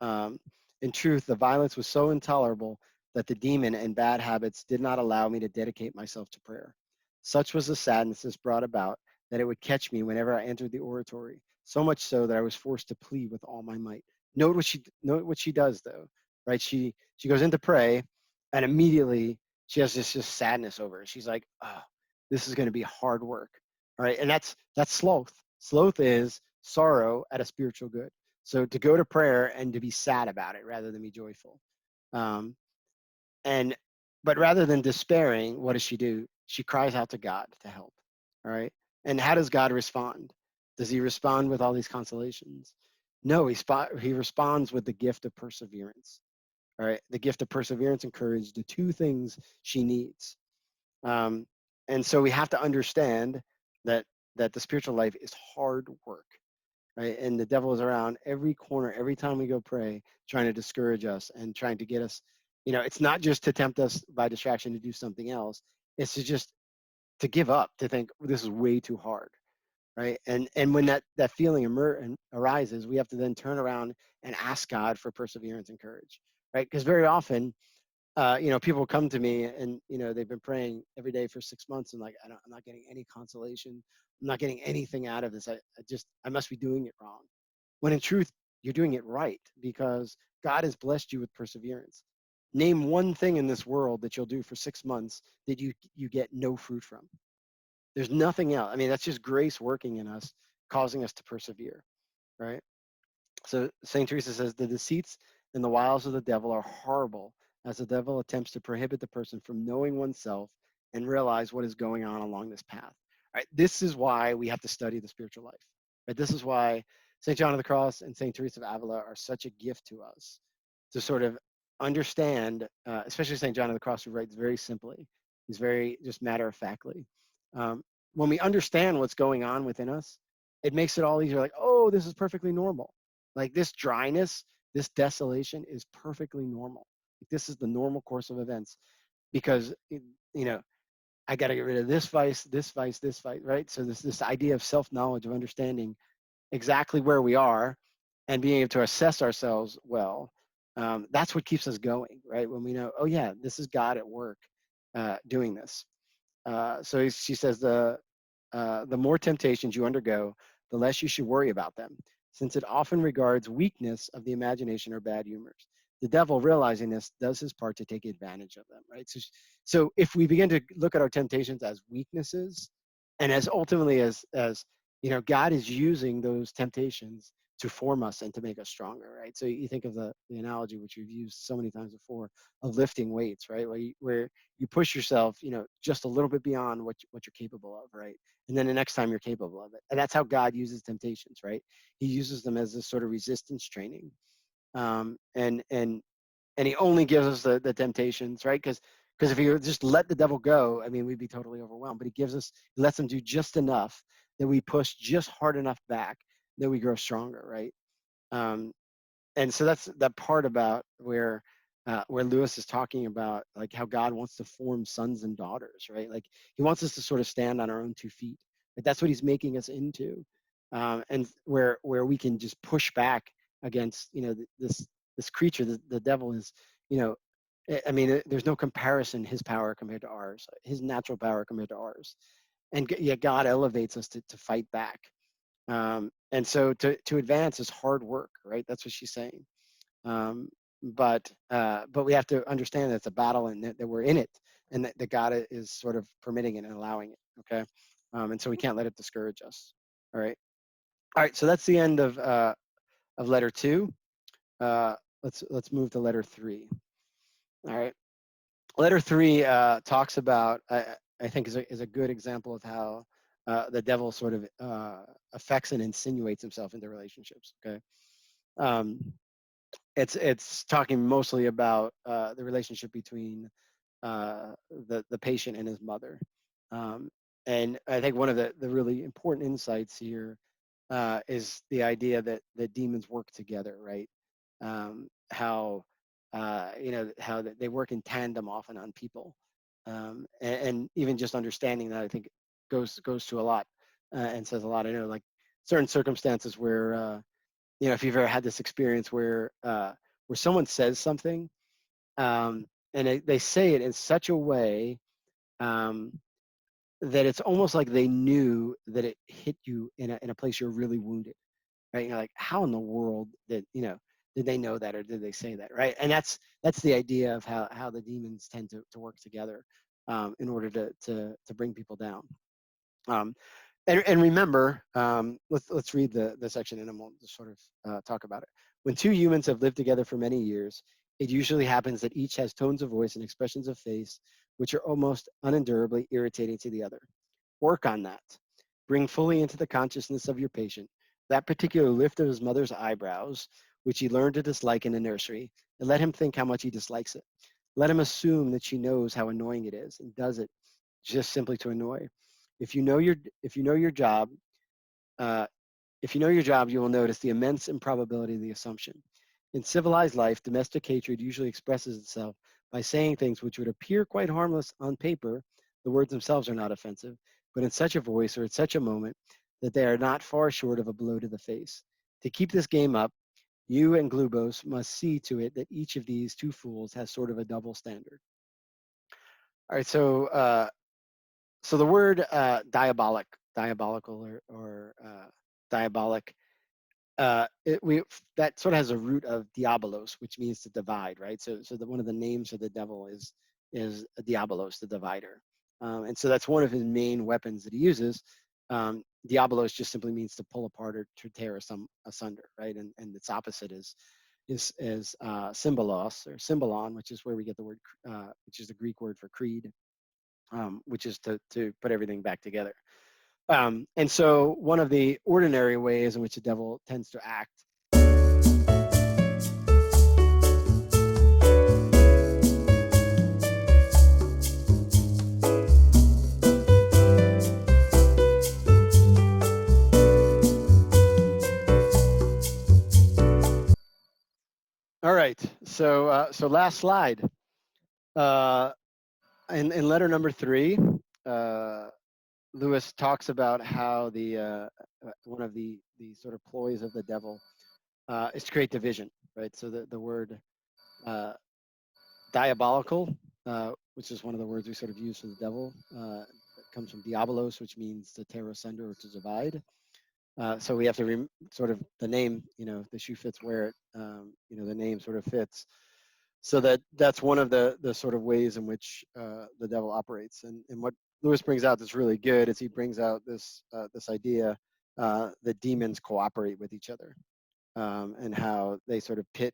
Um, in truth, the violence was so intolerable that the demon and bad habits did not allow me to dedicate myself to prayer. Such was the sadness this brought about that it would catch me whenever I entered the oratory, so much so that I was forced to plead with all my might. Note what she does though, right? She goes in to pray, and immediately she has this just sadness over it. She's like, oh, this is going to be hard work, all right? And that's sloth. Sloth is sorrow at a spiritual good. So to go to prayer and to be sad about it rather than be joyful. Um, and but rather than despairing, what does she do? She cries out to God to help. All right. And how does God respond? Does he respond with all these consolations? No, he responds with the gift of perseverance. All right. The gift of perseverance and courage, the two things she needs. Um, and so we have to understand that the spiritual life is hard work. Right? And the devil is around every corner, every time we go pray, trying to discourage us and trying to get us, it's not just to tempt us by distraction to do something else. It's to just to give up, to think this is way too hard, right? And when that feeling arises, we have to then turn around and ask God for perseverance and courage, right? Because very often, people come to me and they've been praying every day for 6 months and like I'm not getting any consolation. I'm not getting anything out of this. I must be doing it wrong. When in truth, you're doing it right because God has blessed you with perseverance. Name one thing in this world that you'll do for 6 months that you get no fruit from. There's nothing else. I mean, that's just grace working in us, causing us to persevere, right? So St. Teresa says the deceits and the wiles of the devil are horrible as the devil attempts to prohibit the person from knowing oneself and realize what is going on along this path. Right? This is why we have to study the spiritual life. Right? This is why St. John of the Cross and St. Teresa of Avila are such a gift to us to sort of understand, especially St. John of the Cross, who writes very simply. He's very just matter of factly. When we understand what's going on within us, it makes it all easier. Like, oh, this is perfectly normal. Like this dryness, this desolation is perfectly normal. This is the normal course of events because I got to get rid of this vice, this vice, this vice, right? So this idea of self-knowledge, of understanding exactly where we are and being able to assess ourselves well, that's what keeps us going, right? When we know, oh yeah, this is God at work doing this. So she says the more temptations you undergo, the less you should worry about them, since it often regards weakness of the imagination or bad humors. The devil, realizing this, does his part to take advantage of them, right? So if we begin to look at our temptations as weaknesses, and as ultimately as God is using those temptations to form us and to make us stronger, right? So you think of the analogy, which we've used so many times before, of lifting weights, right? Where you push yourself, just a little bit beyond what you're capable of, right? And then the next time you're capable of it. And that's how God uses temptations, right? He uses them as this sort of resistance training. And he only gives us the temptations, right? Because if he just let the devil go, I mean, we'd be totally overwhelmed. But he lets him do just enough that we push just hard enough back that we grow stronger, right? And so that's that part about where Lewis is talking about like how God wants to form sons and daughters, right? Like he wants us to sort of stand on our own 2 feet. Like that's what he's making us into, and where we can just push back against this creature. The devil is, I mean, there's no comparison. His power compared to ours, his natural power compared to ours, and yet God elevates us to fight back. And so to advance is hard work, right? That's what she's saying. But we have to understand that it's a battle and that we're in it, and that God is sort of permitting it and allowing it. Okay, and so we can't let it discourage us. All right. So that's the end of letter 2. let's move to letter 3. All right. Letter 3 talks about, I think is a good example of how the devil sort of affects and insinuates himself into relationships. Okay. Um, it's talking mostly about the relationship between the patient and his mother. And I think one of the really important insights here is the idea that the demons work together, right? How how they work in tandem often on people, and even just understanding that, I think, goes to a lot and says a lot. I know, like, certain circumstances where if you've ever had this experience where someone says something, and they say it in such a way um, that it's almost like they knew that it hit you in a place you're really wounded, right? You're like, how in the world did they know that, or did they say that, right? And that's the idea of how the demons tend to work together in order to bring people down. Um, and remember, let's read the section and then we'll just sort of talk about it. When two humans have lived together for many years, it usually happens that each has tones of voice and expressions of face which are almost unendurably irritating to the other. Work on that. Bring fully into the consciousness of your patient that particular lift of his mother's eyebrows, which he learned to dislike in the nursery, and let him think how much he dislikes it. Let him assume that she knows how annoying it is and does it just simply to annoy. If you know your job, uh, you will notice the immense improbability of the assumption. In civilized life, domestic hatred usually expresses itself by saying things which would appear quite harmless on paper. The words themselves are not offensive, but in such a voice or at such a moment that they are not far short of a blow to the face. To keep this game up, you and Glubos must see to it that each of these two fools has sort of a double standard. All right, so the word diabolical or diabolic, that sort of has a root of diabolos, which means to divide, right? So one of the names of the devil is diabolos, the divider, and so that's one of his main weapons that he uses. Diabolos just simply means to pull apart or to tear asunder, right? And its opposite is symbolos or symbolon, which is where we get the word, which is the Greek word for creed, which is to put everything back together. And so one of the ordinary ways in which the devil tends to act. All right, so last slide. In letter number 3, Lewis talks about how one of the sort of ploys of the devil is to create division, right? So the word diabolical, which is one of the words we sort of use for the devil, comes from diabolos, which means to tear asunder or to divide. So we have to sort of the name, the shoe fits where it, the name sort of fits. So that's one of the sort of ways in which the devil operates. And what Lewis brings out that's really good is he brings out this idea that demons cooperate with each other, and how they sort of pit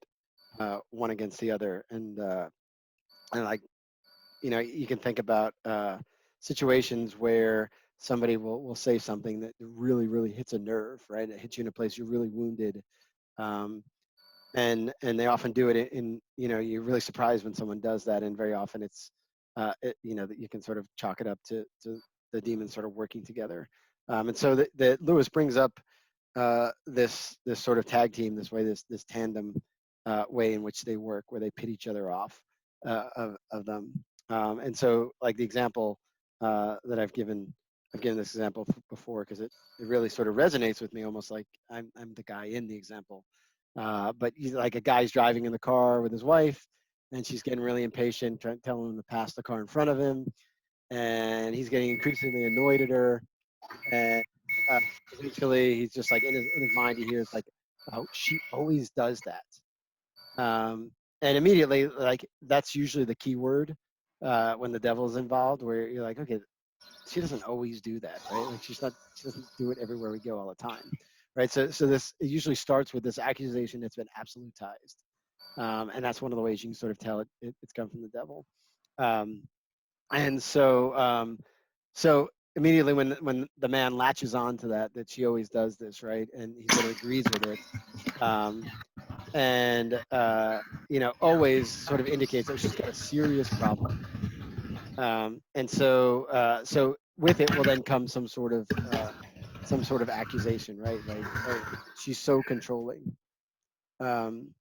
one against the other. And like, you can think about situations where somebody will say something that really, really hits a nerve, right? It hits you in a place you're really wounded. Um, and they often do it in you're really surprised when someone does that, and very often it's that you can sort of chalk it up to the demons sort of working together. And so that Lewis brings up this sort of tag team, this tandem way in which they work, where they pit each other off of them. And so, like, the example that I've given this example before because it really sort of resonates with me, almost like I'm the guy in the example. But he's like, a guy's driving in the car with his wife, and she's getting really impatient, telling him to pass the car in front of him, and he's getting increasingly annoyed at her. And uh, eventually, he's just like, in his mind, he hears like, "Oh, she always does that." And immediately, like, that's usually the key word when the devil's involved, where you're like, okay, she doesn't always do that, right? Like, she doesn't do it everywhere we go all the time, right? So it usually starts with this accusation that's been absolutized. And that's one of the ways you can sort of tell it's come from the devil. Um, and so immediately when the man latches on to that she always does this, right, and he sort of agrees with it, um, and always sort of indicates that she's got a serious problem. And so with it will then come some sort of accusation, right? Like, oh, she's so controlling. Um,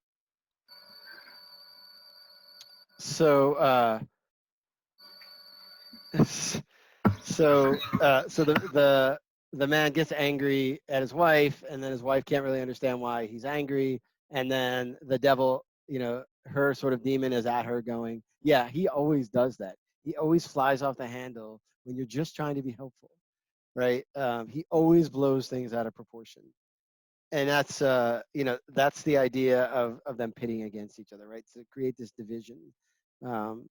so so the man gets angry at his wife, and then his wife can't really understand why he's angry, and then the devil, her sort of demon is at her going, yeah, he always does that. He always flies off the handle when you're just trying to be helpful, right? He always blows things out of proportion, and that's the idea of them pitting against each other, right? To create this division. um,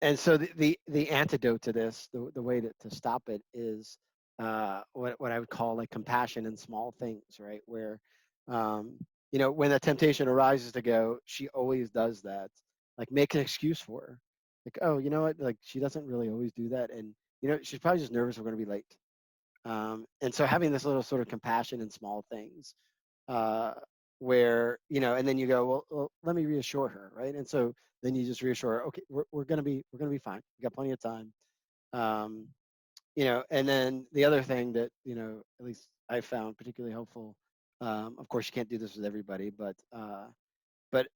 and so the antidote to this, the way to stop it is what I would call like compassion in small things, right? Where when the temptation arises to go, she always does that. Like, make an excuse for her. Like, oh, you know what? Like, she doesn't really always do that, and she's probably just nervous we're going to be late. And so having this little sort of compassion in small things, uh, where and then you go, well, let me reassure her, right? And so then you just reassure her, okay, we're gonna be fine. We got plenty of time. um, and then the other thing that at least I found particularly helpful, of course you can't do this with everybody, but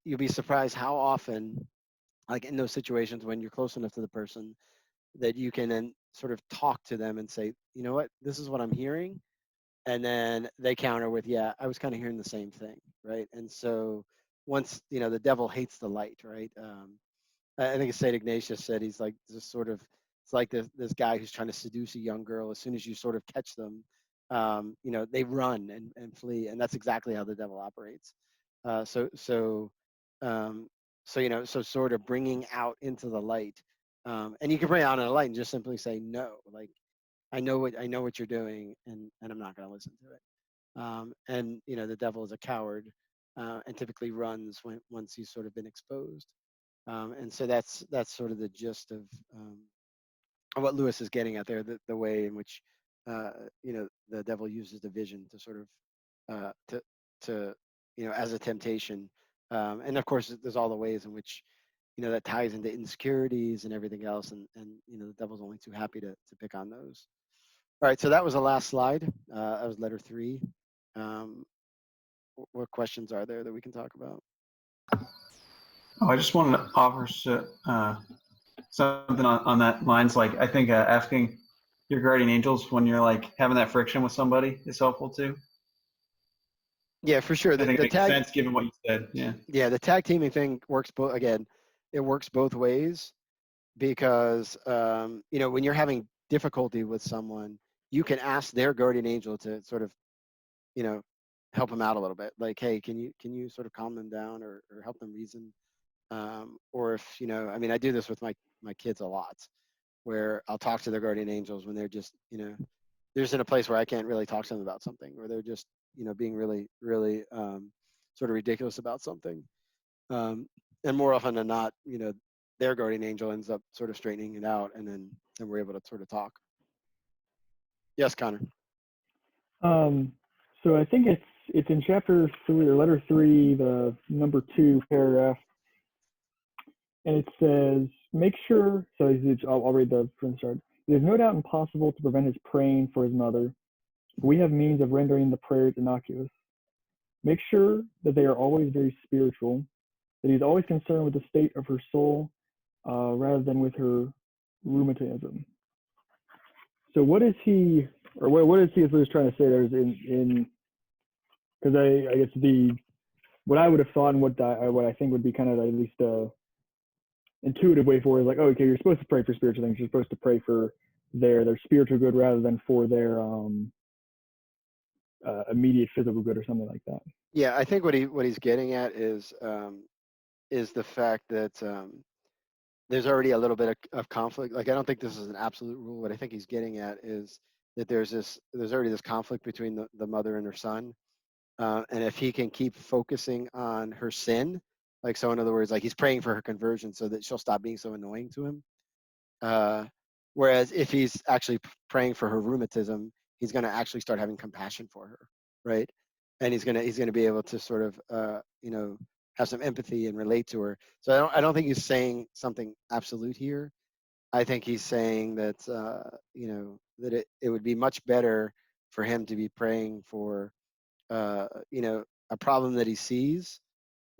you'll be surprised how often, like in those situations when you're close enough to the person, that you can then sort of talk to them and say, you know what, this is what I'm hearing, and then they counter with, yeah, I was kind of hearing the same thing, right? And so once the devil hates the light, right? I think St. Ignatius said, he's like this sort of, it's like this guy who's trying to seduce a young girl. As soon as you sort of catch them, they run and flee, and that's exactly how the devil operates. uh, so so um, so sort of bringing out into the light, and you can bring it out in the light and just simply say no, like, I know what you're doing, and I'm not going to listen to it. And the devil is a coward, and typically runs once he's sort of been exposed. And so that's sort of the gist of what Lewis is getting at there, the way in which the devil uses division to sort of to as a temptation. And of course there's all the ways in which that ties into insecurities and everything else, and the devil's only too happy to pick on those. All right, so that was the last slide. That was letter 3. Um, what questions are there that we can talk about? Oh, I just wanted to offer something on that lines. Like, I think asking your guardian angels when you're like having that friction with somebody is helpful too. Yeah, for sure. I think The it makes tag, sense given what you said. Yeah. yeah, the tag teaming thing works both. Again, it works both ways, because when you're having difficulty with someone, you can ask their guardian angel to sort of you know help them out a little bit. Like, hey, can you sort of calm them down, or help them reason? Or if I mean, I do this with my kids a lot, where I'll talk to their guardian angels when they're just they're just in a place where I can't really talk to them about something, or they're just being really really sort of ridiculous about something. And more often than not, their guardian angel ends up sort of straightening it out, and then we're able to sort of talk. Yes, Connor. Um, so I think it's in chapter 3 or letter 3, the number 2 paragraph, and it says, make sure. So I'll read from the start. It is no doubt impossible to prevent his praying for his mother. We have means of rendering the prayers innocuous. Make sure that they are always very spiritual, that he's always concerned with the state of her soul rather than with her rheumatism. So what is he, or what is C.S. Lewis trying to say there? Is in because I guess what I would have thought, and what I think would be kind of at least a intuitive way forward is like, oh, okay, you're supposed to pray for spiritual things. You're supposed to pray for their spiritual good rather than for their immediate physical good or something like that. Yeah, I think what he's getting at is the fact that there's already a little bit of conflict. Like, I don't think this is an absolute rule. What I think he's getting at is that there's already this conflict between the mother and her son, and if he can keep focusing on her sin, Like, so in other words, like he's praying for her conversion so that she'll stop being so annoying to him. Whereas if he's actually praying for her rheumatism, he's going to actually start having compassion for her, right? And he's gonna be able to sort of have some empathy and relate to her. So I don't think he's saying something absolute here. I think he's saying that that it would be much better for him to be praying for a problem that he sees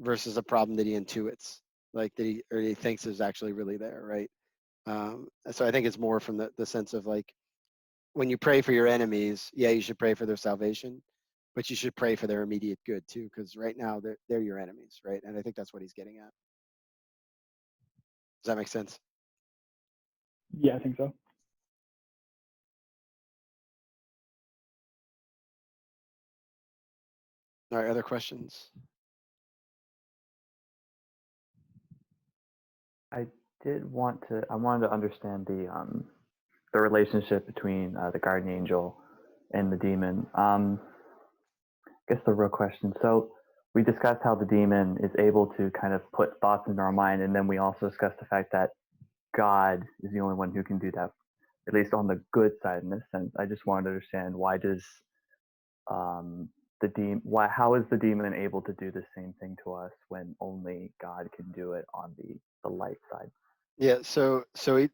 versus a problem that he intuits, like he thinks is actually really there, right? So I think it's more from the sense of like, when you pray for your enemies, yeah, you should pray for their salvation, but you should pray for their immediate good too, because right now they're your enemies, right? And I think that's what he's getting at. Does that make sense? Yeah, I think so. All right, other questions? I wanted to understand the relationship between the guardian angel and the demon. I guess the real question. So we discussed how the demon is able to kind of put thoughts into our mind, and then we also discussed the fact that God is the only one who can do that, at least on the good side in this sense. I just wanted to understand, why does how is the demon able to do the same thing to us when only God can do it on the light side? Yeah, so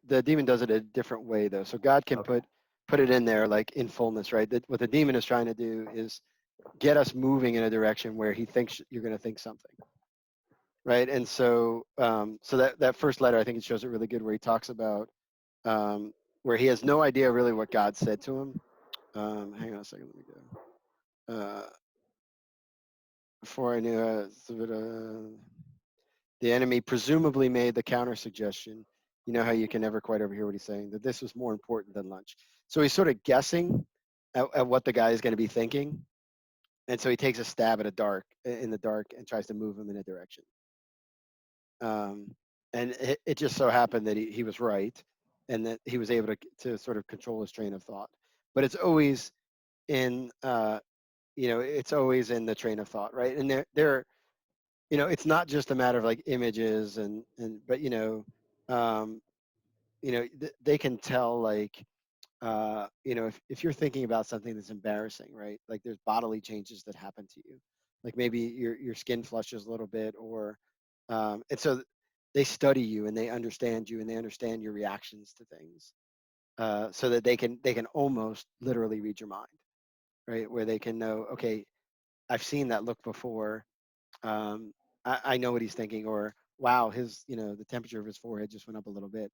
the demon does it a different way though. So God can Okay. put it in there like in fullness, right? What the demon is trying to do is get us moving in a direction where he thinks you're going to think something, right? And so so that first letter, I think it shows it really good, where he talks about where he has no idea really what God said to him. Hang on a second, let me go. Before I knew the enemy presumably made the counter suggestion. You know how you can never quite overhear what he's saying, that this was more important than lunch. So he's sort of guessing at what the guy is going to be thinking. And so he takes a stab at in the dark and tries to move him in a direction. And it just so happened that he was right, and that he was able to sort of control his train of thought. But it's always in it's always in the train of thought, right? And there it's not just a matter of like images but they can tell, like if you're thinking about something that's embarrassing, right? Like there's bodily changes that happen to you, like maybe your skin flushes a little bit, or and so they study you and they understand you and they understand your reactions to things, so that they can almost literally read your mind, right? Where they can know, okay, I've seen that look before. I know what he's thinking, or wow, the temperature of his forehead just went up a little bit.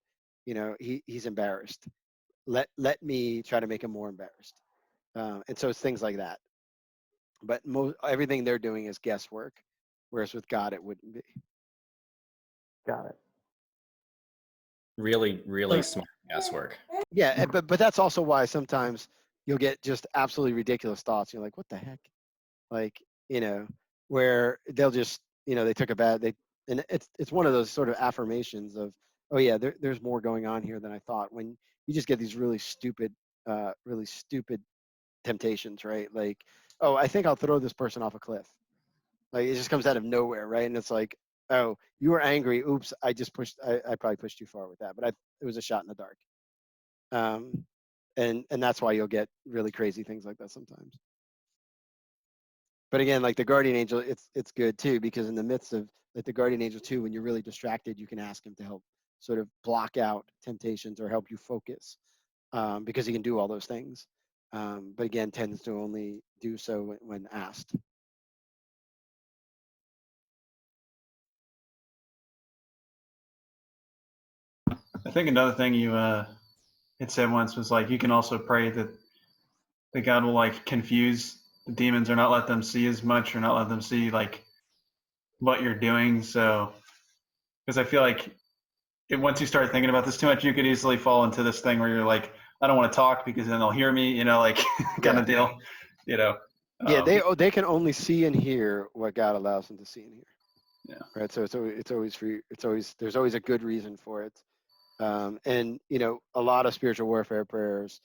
He's embarrassed. Let me try to make him more embarrassed. And so it's things like that. But everything they're doing is guesswork, whereas with God it wouldn't be. Got it. Really, really smart guesswork. Yeah, but that's also why sometimes you'll get just absolutely ridiculous thoughts. You're like, what the heck? Like, where they'll just, they took a bad, and it's one of those sort of affirmations of, oh yeah, there's more going on here than I thought. When you just get these really stupid temptations, right? Like, oh, I think I'll throw this person off a cliff. Like it just comes out of nowhere, right? And it's like, oh, you were angry. Oops, I probably pushed too far with that, but it was a shot in the dark. And that's why you'll get really crazy things like that sometimes. But again, like the guardian angel, it's good too, because in the midst of like the guardian angel too, when you're really distracted, you can ask him to help sort of block out temptations or help you focus, because he can do all those things. But again, tends to only do so when asked. I think another thing you had said once was like, you can also pray that God will like confuse the demons, or not let them see as much, or not let them see like what you're doing. So, because I feel like once you start thinking about this too much, you could easily fall into this thing where you're like, I don't want to talk because then they'll hear me, like kind of deal, Yeah, they can only see and hear what God allows them to see and hear. Yeah. Right. So there's always a good reason for it. And a lot of spiritual warfare prayers,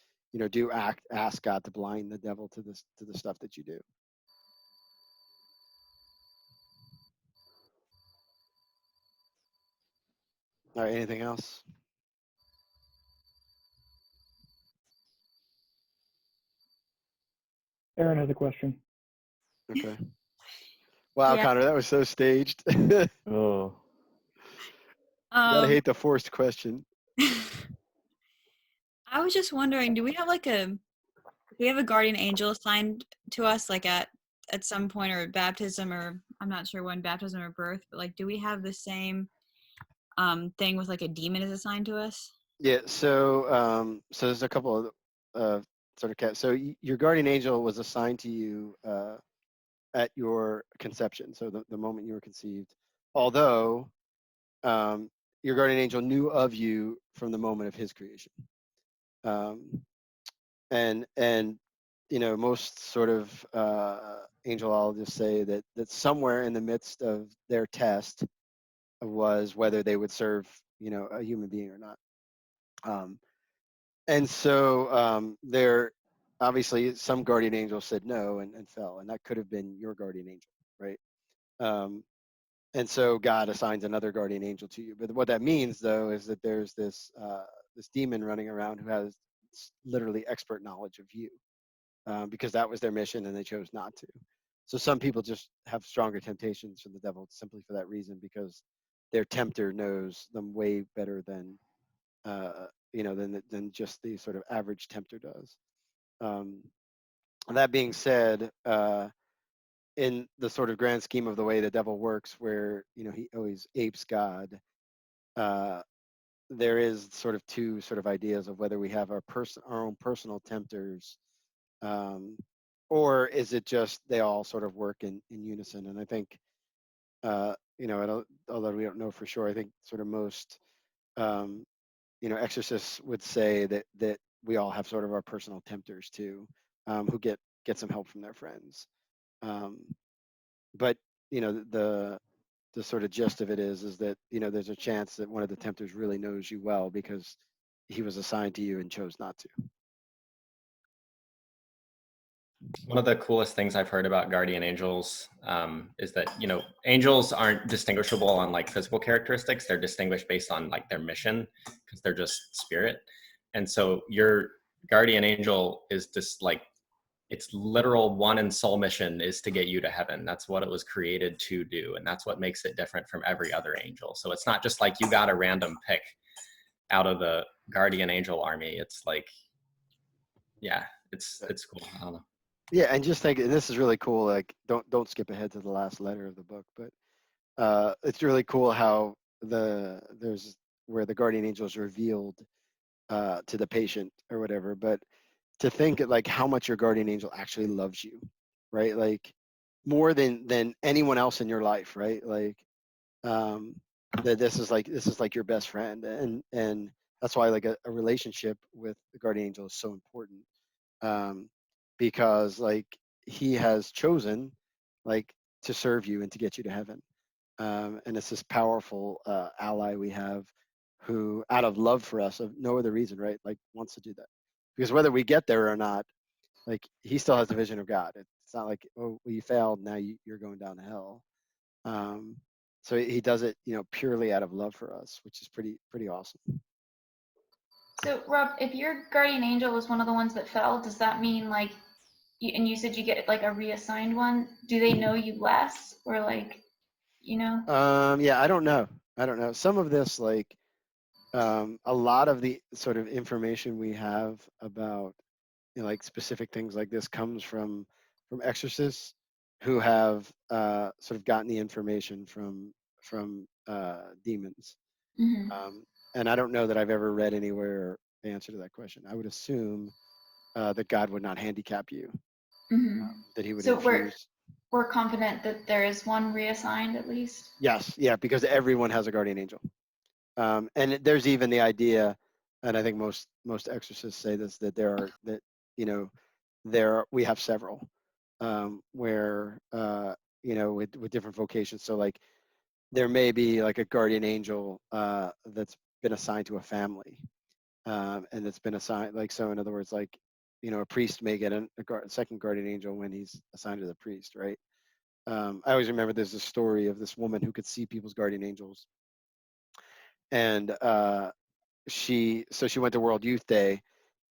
do ask God to blind the devil to the stuff that you do. All right, anything else? Aaron has a question. Okay. Wow, Yeah. Connor, that was so staged. You Oh, gotta hate the forced question. I was just wondering, do we have a guardian angel assigned to us like at some point, or baptism, or I'm not sure when, baptism or birth, but like do we have the same thing with like a demon is assigned to us? Yeah, so there's a couple of sort of cats. So your guardian angel was assigned to you at your conception, so the moment you were conceived. Although your guardian angel knew of you from the moment of his creation. And you know, most sort of angelologists say that somewhere in the midst of their test was whether they would serve, you know, a human being or not. And so there, obviously, some guardian angel said no and fell, and that could have been your guardian angel, right? And so God assigns another guardian angel to you. But what that means, though, is that there's this this demon running around who has literally expert knowledge of you, because that was their mission, and they chose not to. So some people just have stronger temptations from the devil simply for that reason, because their tempter knows them way better than you know, than just the sort of average tempter does. That being said, in the sort of grand scheme of the way the devil works, where, you know, he always apes God, there is sort of two sort of ideas of whether we have our own personal tempters, or is it just they all sort of work in unison. And I think, you know, although we don't know for sure, I think sort of most you know, exorcists would say that we all have sort of our personal tempters too, who get some help from their friends. Um, but you know, the sort of gist of it is that, you know, there's a chance that one of the tempters really knows you well because he was assigned to you and chose not to. One of the coolest things I've heard about guardian angels is that, you know, angels aren't distinguishable on like physical characteristics. They're distinguished based on like their mission, because they're just spirit. And so your guardian angel is just like, its literal one and sole mission is to get you to heaven. That's what it was created to do. And that's what makes it different from every other angel. So it's not just like you got a random pick out of the guardian angel army. It's like, yeah, it's cool. I don't know. Yeah, and just think, and this is really cool. Like, don't skip ahead to the last letter of the book, but it's really cool how there's where the guardian angel is revealed to the patient or whatever. But to think like how much your guardian angel actually loves you, right? Like more than anyone else in your life, right? Like um, that this is like your best friend, and that's why like a relationship with the guardian angel is so important, um, because like he has chosen like to serve you and to get you to heaven, and it's this powerful ally we have who, out of love for us, of no other reason, right, like wants to do that, because whether we get there or not, like he still has the vision of God. It's not like, oh, well, you failed, now you're going down to hell. um, so he does it, you know, purely out of love for us, which is pretty awesome. So, Rob, if your guardian angel was one of the ones that fell, does that mean like, and you said you get like a reassigned one? Do they know you less, or like, you know? Yeah, I don't know some of this, like a lot of the sort of information we have about, you know, like specific things like this comes from exorcists who have sort of gotten the information from demons. Mm-hmm. And I don't know that I've ever read anywhere the answer to that question. I would assume that God would not handicap you, Mm-hmm. that he would So infuse. we're confident that there is one reassigned at least. Yes, yeah, because everyone has a guardian angel. And there's even the idea, and I think most exorcists say this, that you know, we have several, where you know, with different vocations. So like there may be like a guardian angel that's been assigned to a family, and that's been assigned, like, so in other words, like, you know, a priest may get a second guardian angel when he's assigned to the priest, right? I always remember there's a story of this woman who could see people's guardian angels, and she went to World Youth Day,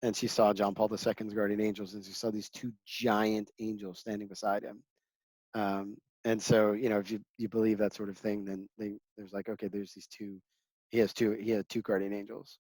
and she saw John Paul II's guardian angels, and she saw these two giant angels standing beside him. And so, if you believe that sort of thing, then there's like, okay, there's these two. He had two guardian angels.